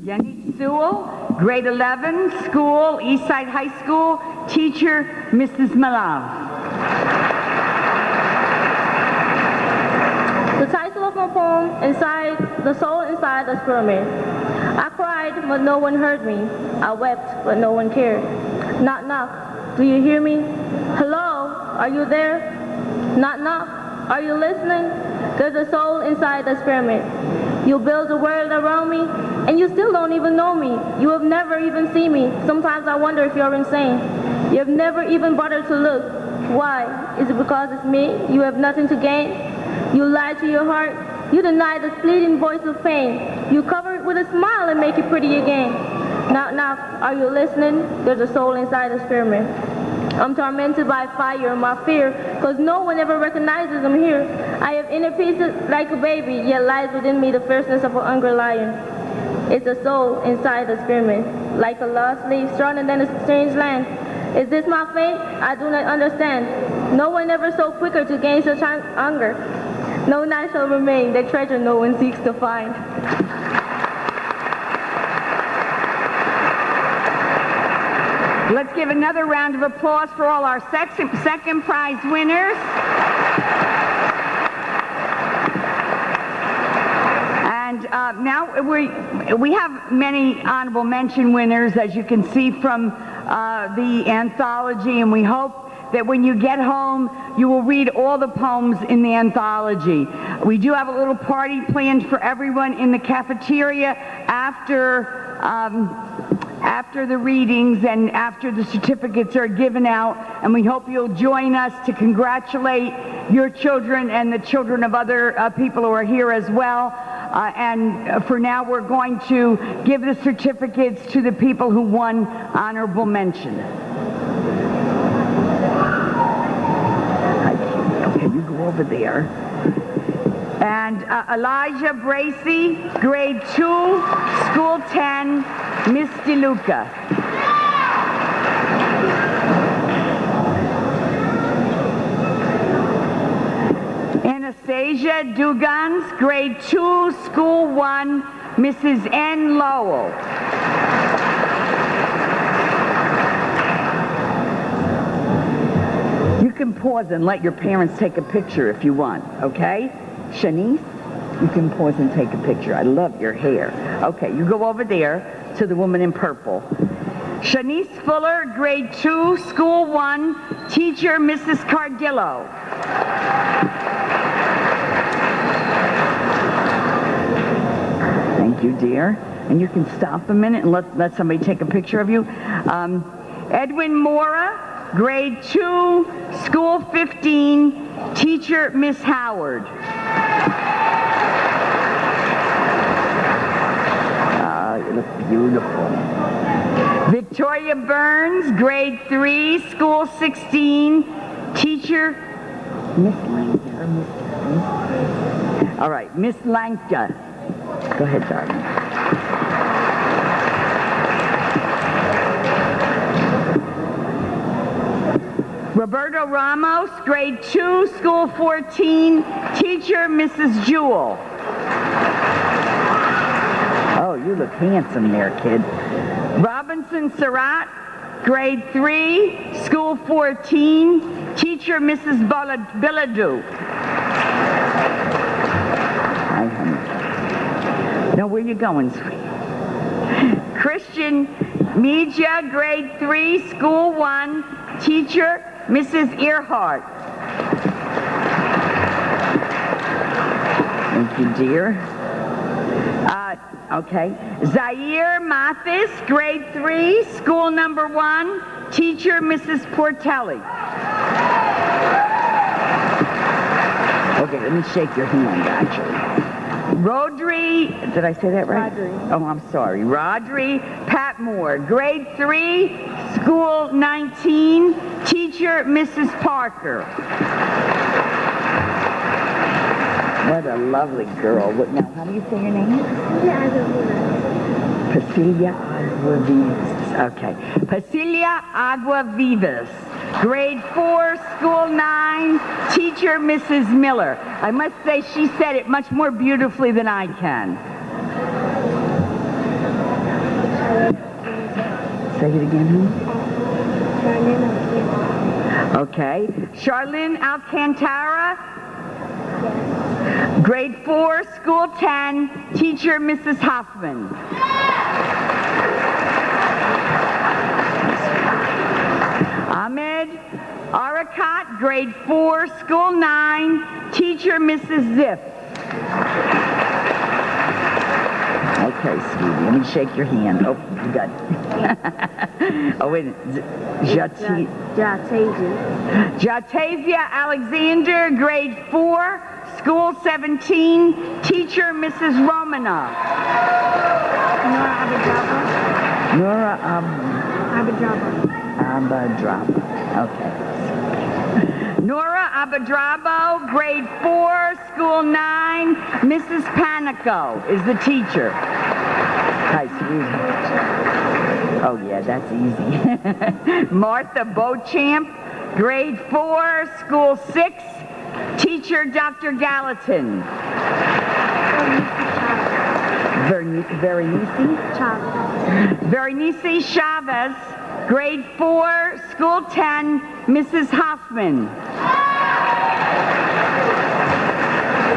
Yannick Sewell, grade 11, school, Eastside High School, teacher, Mrs. Malav. The title of my poem, The Soul Inside the Pyramid. I cried, but no one heard me. I wept, but no one cared. Knock, knock. Do you hear me? Hello? Are you there? Knock, knock. Are you listening? There's a soul inside this pyramid. You build a world around me, and you still don't even know me. You have never even seen me. Sometimes I wonder if you're insane. You have never even bothered to look. Why? Is it because it's me? You have nothing to gain? You lie to your heart. You deny the fleeting voice of pain. You cover it with a smile and make it pretty again. Knock, knock. Are you listening? There's a soul inside this pyramid. I'm tormented by fire and my fear, because no one ever recognizes I'm here. I have inner pieces like a baby, yet lies within me the fierceness of a hungry lion. It's a soul inside this pyramid, like a lost leaf stronger than a strange land. Is this my fate? I do not understand. No one ever so quicker to gain such hunger. No night shall remain, the treasure no one seeks to find. Let's give another round of applause for all our second prize winners. And now we have many honorable mention winners, as you can see from the anthology, and we hope that when you get home, you will read all the poems in the anthology. We do have a little party planned for everyone in the cafeteria after after the readings and after the certificates are given out, and we hope you'll join us to congratulate your children and the children of other people who are here as well. And for now, we're going to give the certificates to the people who won honorable mention. Okay, you go over there. And Elijah Bracy, grade 2, school 10, Miss DeLuca. Anastasia Dugans, grade 2, school 1, Mrs. N. Lowell. You can pause and let your parents take a picture if you want, okay? Shanice, you can pause and take a picture. I love your hair. Okay, you go over there to the woman in purple. Shanice Fuller, grade 2, school 1, teacher Mrs. Cardillo. Thank you, dear. And you can stop a minute and let somebody take a picture of you. Edwin Mora, grade 2, school 15, teacher Miss Howard. You look beautiful. Victoria Burns, grade 3, school 16, teacher Miss Lanka. All right, Miss Lanka. Go ahead, darling. Roberto Ramos, grade 2, school 14, teacher Mrs. Jewell. Oh, you look handsome there, kid. Robinson Surratt, grade 3, school 14, teacher Mrs. Billadou. Hi, honey. Now, where you going, sweetie? Christian Media, grade 3, school 1, teacher Mrs. Earhart. Thank you, dear. Okay. Zaire Mathis, grade 3, school number 1, teacher Mrs. Portelli. Okay, let me shake your hand, actually. Rodri, did I say that right? Rodri. Oh, I'm sorry. Rodri Patmore, grade 3, school 19, teacher Mrs. Parker. What a lovely girl. Now, how do you say your name? Pasilia Aguavivas. Okay. Pasilia Aguavivas. Grade 4, school 9, teacher Mrs. Miller. I must say she said it much more beautifully than I can. Say it again, honey. Okay. Charlene Alcantara. Grade 4, school 10, teacher Mrs. Hoffman. Ahmed Arakat, grade 4, school 9, teacher Mrs. Ziff. Okay, sweetie, let me shake your hand. Oh, you got it. Oh, wait. Jatavia Alexander, grade 4, school 17, teacher Mrs. Romanoff. Nora Abadraba. Okay. Nora Abadrabo, grade 4, school 9, Mrs. Panico is the teacher. Hi, sweetheart. Oh, yeah, that's easy. Martha Beauchamp, grade 4, school 6, teacher Dr. Gallatin. Berenice Chavez, grade 4, school 10, Mrs. Hoffman.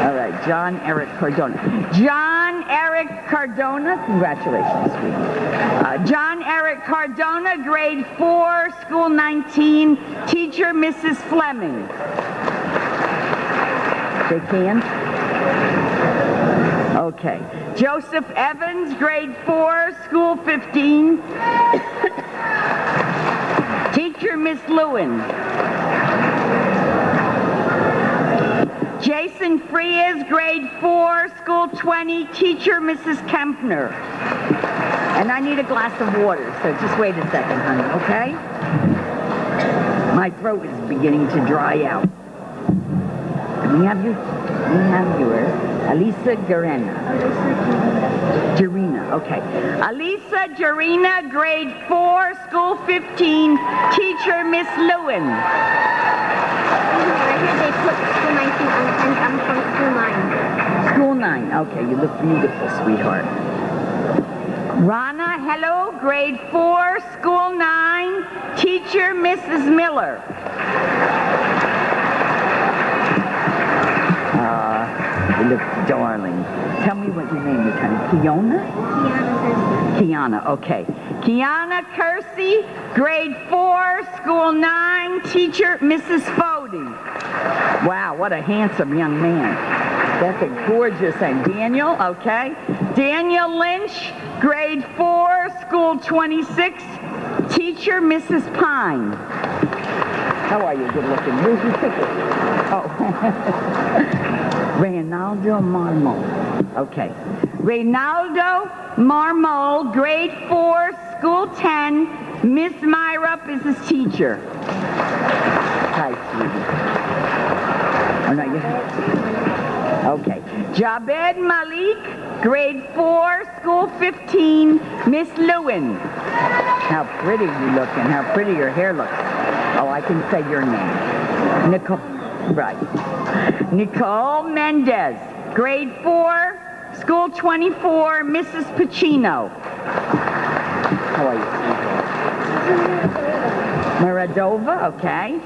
All right, John Eric Cardona. John Eric Cardona, congratulations, sweetie. John Eric Cardona, grade 4, school 19, teacher Mrs. Fleming. Shake hands. Okay. Joseph Evans, grade 4, school 15. Teacher, Miss Lewin. Jason Frias, grade 4, school 20. Teacher, Mrs. Kempner. And I need a glass of water, so just wait a second, honey, okay? My throat is beginning to dry out. We have yours. Alisa Garena. Jarina, okay. Alisa Jarina, grade 4, school 15. Teacher, Miss Lewin. Right here they put school 19 and I'm from school 9. School 9, okay, you look beautiful, sweetheart. Rana, hello, grade 4, school 9. Teacher, Mrs. Miller. You look darling. Tell me what your name is, honey. Kiana? Kiana, okay. Kiana Kersey, grade 4, school 9. Teacher, Mrs. Fody. Wow, what a handsome young man. That's a gorgeous name. Daniel, okay. Daniel Lynch, grade 4, school 26. Teacher, Mrs. Pine. How are you? Good looking. Where's your ticket? Oh. Reynaldo Marmol. Okay. Reynaldo Marmol, grade 4, school 10. Miss Myrup is his teacher. Hi, sweetie. Oh, no, you... Okay. Jabed Malik, grade 4, school 15. Miss Lewin. How pretty you look and how pretty your hair looks. Oh, I can say your name. Nicole. Right. Nicole Mendez, grade 4, school 24, Mrs. Pacino. How are you? Muradova, okay.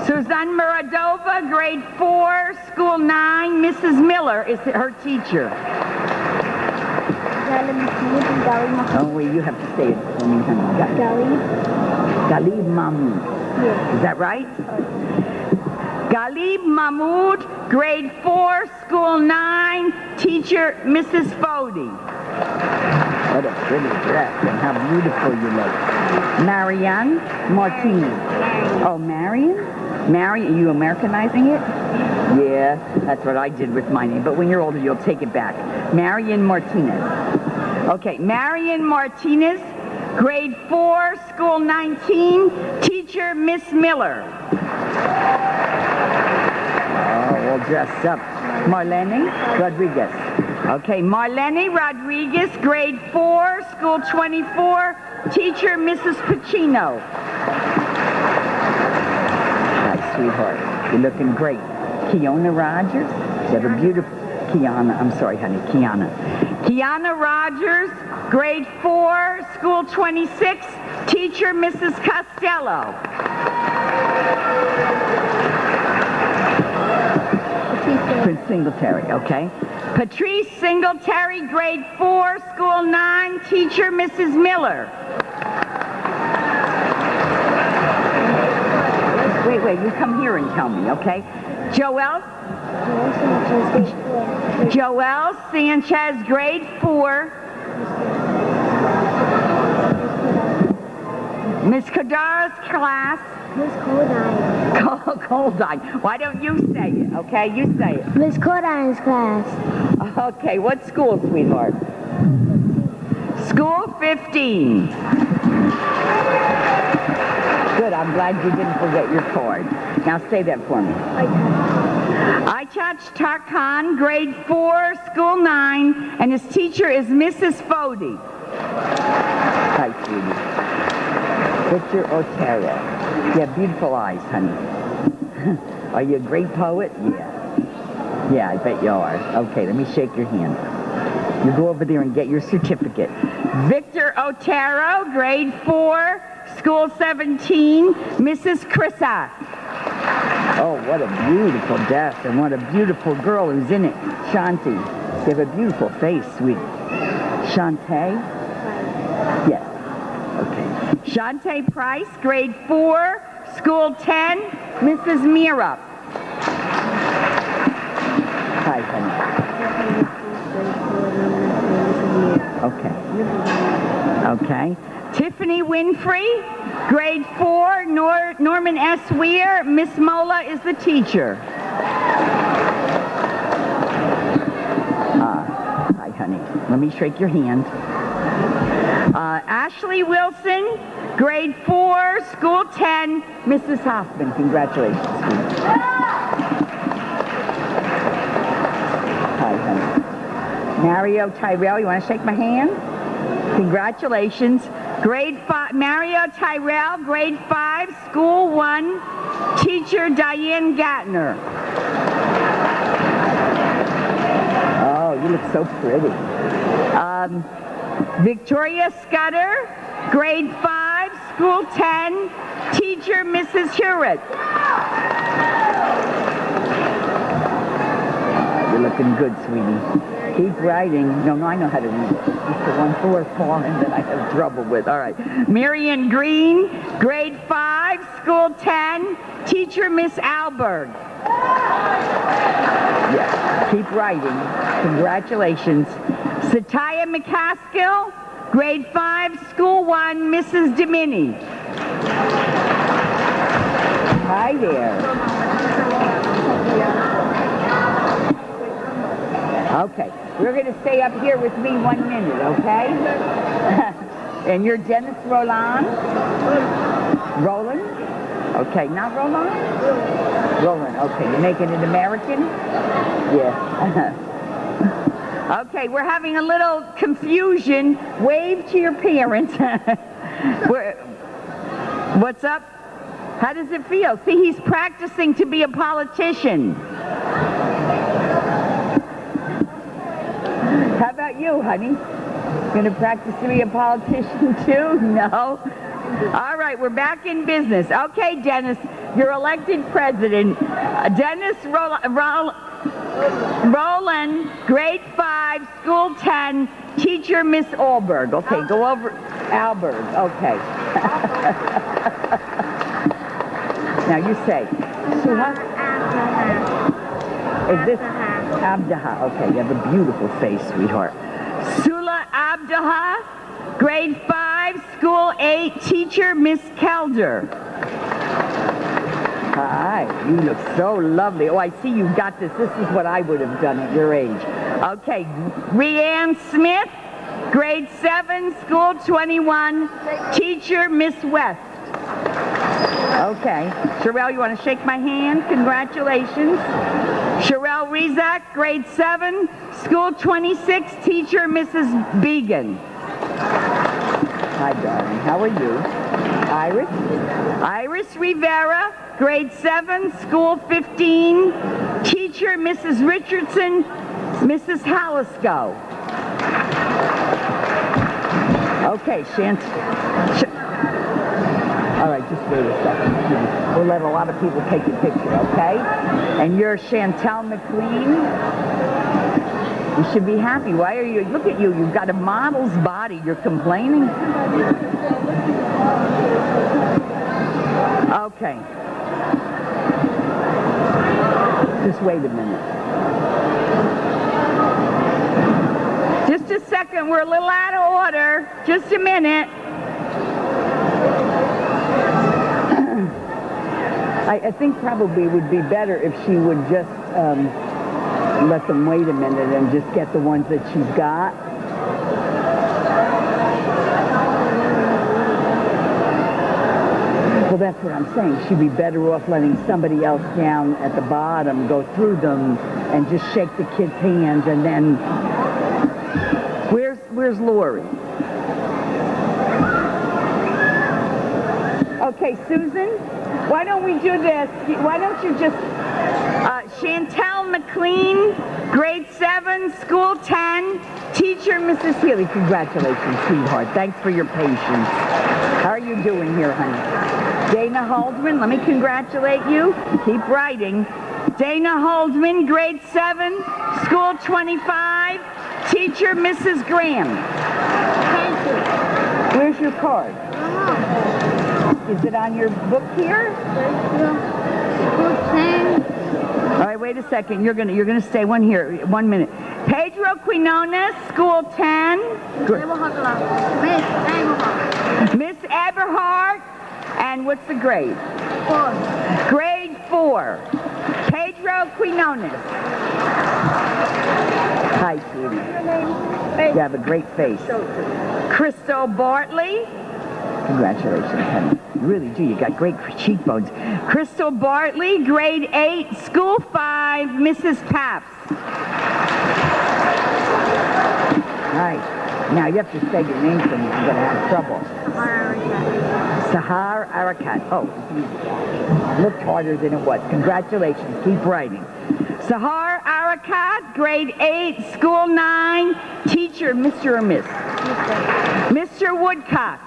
Suzanne Muradova, grade 4, school 9, Mrs. Miller is her teacher. Oh, wait, you have to say it for me, honey. Galib Mahmoud. Yes. Is that right? Galib Mahmoud, grade 4, school 9, teacher, Mrs. Fody. What a pretty dress and how beautiful you look. Marianne Martinez. Oh, Marion? Marion, are you Americanizing it? Yeah, that's what I did with my name. But when you're older, you'll take it back. Marion Martinez. Okay, Marion Martinez, grade 4, school 19, teacher, Miss Miller. All dressed up. Marlene Rodriguez. Okay, Marlene Rodriguez, grade 4, school 24, teacher, Mrs. Pacino. Hi, sweetheart. You're looking great. Kiana Rogers. You have a beautiful... Kiana, I'm sorry, honey. Kiana. Kiana Rogers, grade 4, school 26, teacher, Mrs. Costello. Prince Singletary, okay. Patrice Singletary, grade 4, school 9, teacher, Mrs. Miller. Wait, you come here and tell me, okay? Joelle Sanchez, grade 4. Miss Kodara's class. Miss Codine. Coldine. Why don't you say it, okay? You say it. Miss Codine's class. Okay, what school, sweetheart? School 15. Good, I'm glad you didn't forget your card. Now say that for me. Aichach Tarkan, grade 4, school 9, and his teacher is Mrs. Fody. Hi, sweetie. Victor Otero. You have beautiful eyes, honey. Are you a great poet? Yeah. Yeah, I bet you are. Okay, let me shake your hand. You go over there and get your certificate. Victor Otero, grade 4, school 17, Mrs. Chrissa. Oh, what a beautiful desk, and what a beautiful girl who's in it. Shanti. You have a beautiful face, sweet. Shantae? Yes. Okay. Shantae Price, grade 4, school 10, Mrs. Mira. Hi, honey. Okay. Tiffany Winfrey, grade 4, Norman S. Weir. Miss Mola is the teacher. Hi, honey. Let me shake your hand. Ashley Wilson, grade 4, school 10. Mrs. Hoffman, congratulations. Hi, honey. Mario Tyrell, you want to shake my hand? Congratulations. Grade 5, Mario Tyrell, grade 5, school 1, teacher Diane Gatner. Oh, you look so pretty. Victoria Scudder, grade 5, school 10, teacher Mrs. Hewitt. You're looking good, sweetie. Keep writing. No, I know how to read it. It's the one floor falling that I have trouble with. All right. Marion Green, grade 5, school 10, teacher Miss Alberg. Yes, keep writing. Congratulations. Satya McCaskill, grade 5, school 1, Mrs. Dimini. Hi there. Okay, we're going to stay up here with me 1 minute, okay? And you're Dennis Roland? Roland? Okay, not Roland? Roland, okay. You're making it American? Yeah. Okay, we're having a little confusion. Wave to your parents. What's up? How does it feel? See, he's practicing to be a politician. How about you, honey? Going to practice to be a politician too? No? All right, we're back in business. Okay, Dennis, you're elected president. Dennis Roland, grade 5, school 10, teacher Miss Alberg. Okay, go over. Alberg, okay. Now you say. Suha? Is this Abdaha? Okay, you have a beautiful face, sweetheart. Sula Abdaha, grade 5, school 8, teacher Miss Kelder. Hi, you look so lovely. Oh, I see you got this. This is what I would have done at your age. Okay, Rianne Smith, grade 7, school 21, teacher Miss West. Okay, Sherelle, you want to shake my hand? Congratulations. Sherelle Rezak, grade 7, school 26, teacher Mrs. Began. Hi, darling. How are you? Iris? Iris Rivera, grade 7, school 15, teacher Mrs. Richardson, Mrs. Halisco. Okay, all right, just wait a second. We'll let a lot of people take a picture, okay? And you're Chantel Mcqueen. You should be happy. Why are you? Look at you. You've got a model's body. You're complaining? Okay. Just wait a minute. Just a second. We're a little out of order. Just a minute. I think probably it would be better if she would just let them wait a minute and just get the ones that she's got. Well, that's what I'm saying. She'd be better off letting somebody else down at the bottom go through them and just shake the kids' hands and then... Where's Lori? Okay, Susan, why don't we do this? Why don't you just... Chantel McLean, grade 7, school 10, teacher Mrs. Healy. Congratulations, sweetheart. Thanks for your patience. How are you doing here, honey? Dana Holdman, let me congratulate you. Keep writing. Dana Holdman, grade 7, school 25, teacher Mrs. Graham. Thank you. Where's your card? Is it on your book here? All right, wait a second. You're gonna stay 1 minute. Pedro Quinones, school 10. Miss Eberhardt. And what's the grade? 4. Grade 4. Pedro Quinones. Hi, sweetie. You have a great face. Crystal Bartley. Congratulations, honey. You really do. You got great cheekbones. Crystal Bartley, grade 8, school 5, Mrs. Paps. All right. Now you have to say your name for me. You're going to have trouble. Sahar Arakat. Oh, looked harder than it was. Congratulations. Keep writing. Sahar Arakat, grade 8, school 9, teacher, Mr. or Miss? Mr. Woodcock.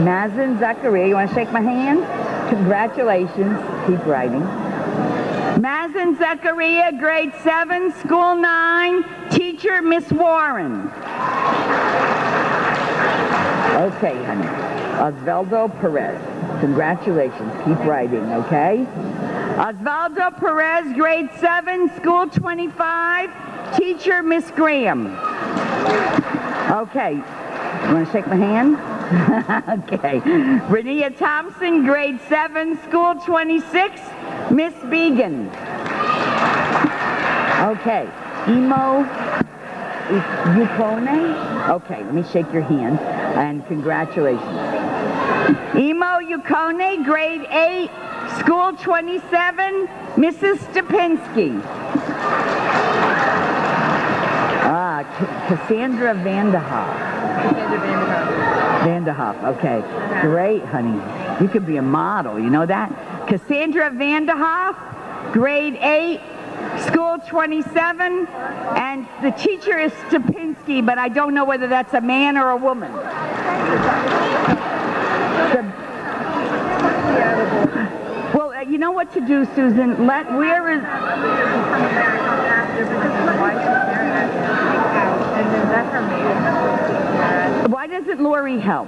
Mazen Zachariah, you want to shake my hand? Congratulations. Keep writing. Mazen Zachariah, grade 7, school 9, teacher, Miss Warren. Okay, honey. Osvaldo Perez. Congratulations. Keep writing, okay? Osvaldo Perez, grade 7, school 25, teacher, Miss Graham. Okay. You want to shake my hand? Okay. Renia Thompson, grade 7, school 26, Miss Began. Okay. Emo Yukone. Okay, let me shake your hand. And congratulations. Emo Yukone, grade 8, school 27, Mrs. Stupinski. Cassandra Vanderhoff. Vanderhoff, okay. Great, honey. You could be a model, you know that? Cassandra Vanderhoff, grade 8, school 27, and the teacher is Stupinski, but I don't know whether that's a man or a woman. Well, you know what to do, Susan? Where is... Why doesn't Lori help?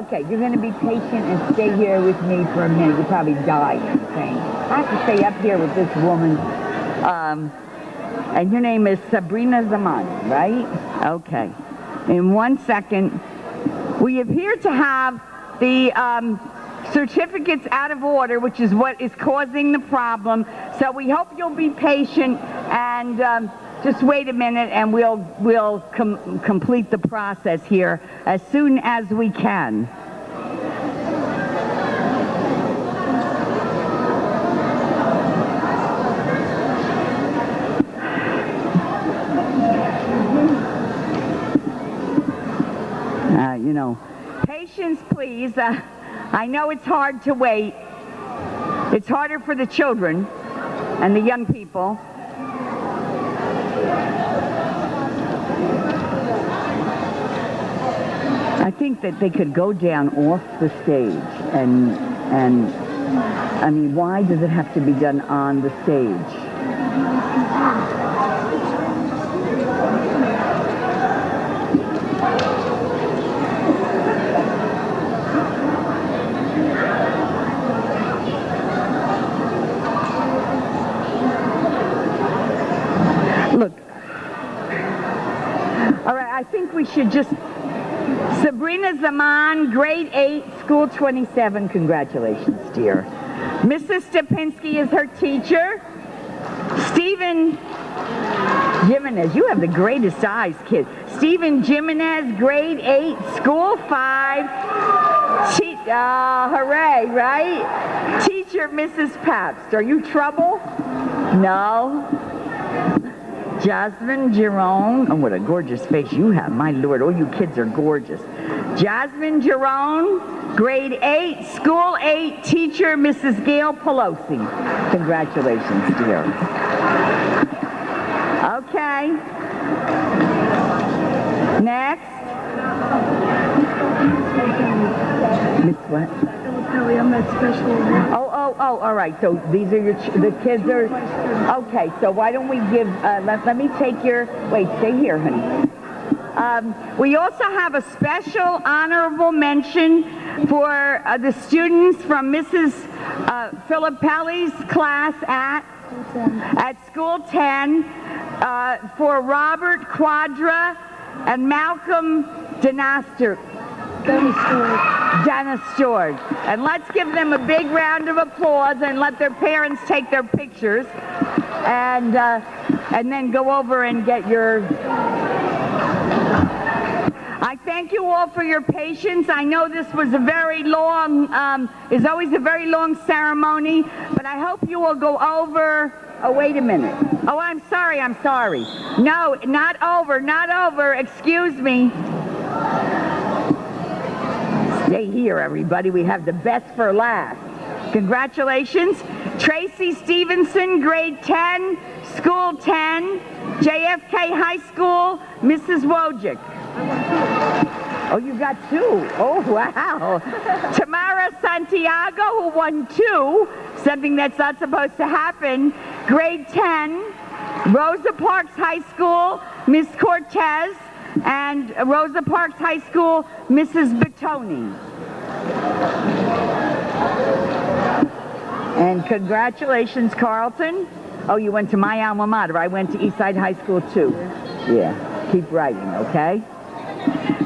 Okay, you're going to be patient and stay here with me for a minute. You probably died, I think. I have to stay up here with this woman. And your name is Sabrina Zaman, right? Okay. In 1 second, we appear to have the certificates out of order, which is what is causing the problem. So we hope you'll be patient and just wait a minute, and we'll complete the process here as soon as we can. You know, patience, please. I know it's hard to wait. It's harder for the children and the young people. I think that they could go down off the stage and I mean, why does it have to be done on the stage? Look, all right, I think we should just... Sabrina Zaman, grade 8, school 27. Congratulations, dear. Mrs. Stupinski is her teacher. Stephen Jimenez, you have the greatest eyes, kid. Stephen Jimenez, grade 8, school 5. Hooray, right? Teacher, Mrs. Pabst. Are you trouble? No. Jasmine Jerome. Oh, what a gorgeous face you have. My Lord, all you kids are gorgeous. Jasmine Jerome, grade 8, school 8, teacher, Mrs. Gail Pelosi. Congratulations, dear. Okay. Next. Miss what? I'm at special. Oh, all right. So these are the kids are, okay, so why don't we give, let me take your, wait, stay here, honey. We also have a special honorable mention for the students from Mrs. Filippelli's class at School 10 for Robert Quadra and Malcolm Dennis Stewart. And let's give them a big round of applause and let their parents take their pictures and then go over and get your... I thank you all for your patience. I know this was a very long, is always a very long ceremony, but I hope you will go over... Oh, wait a minute. Oh, I'm sorry. No, not over, excuse me. Stay here, everybody. We have the best for last. Congratulations. Tracy Stevenson, grade 10, school 10, JFK High School, Mrs. Wojcik. Oh, you got 2. Oh, wow. Tamara Santiago, who won 2, something that's not supposed to happen, grade 10, Rosa Parks High School, Miss Cortez, and Rosa Parks High School, Mrs. Batoni. And congratulations, Carlton. Oh, you went to my alma mater. I went to Eastside High School, too. Yeah, keep writing, okay?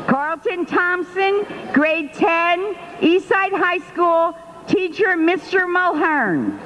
Carlton Thompson, grade 10, Eastside High School, teacher Mr. Mulhern.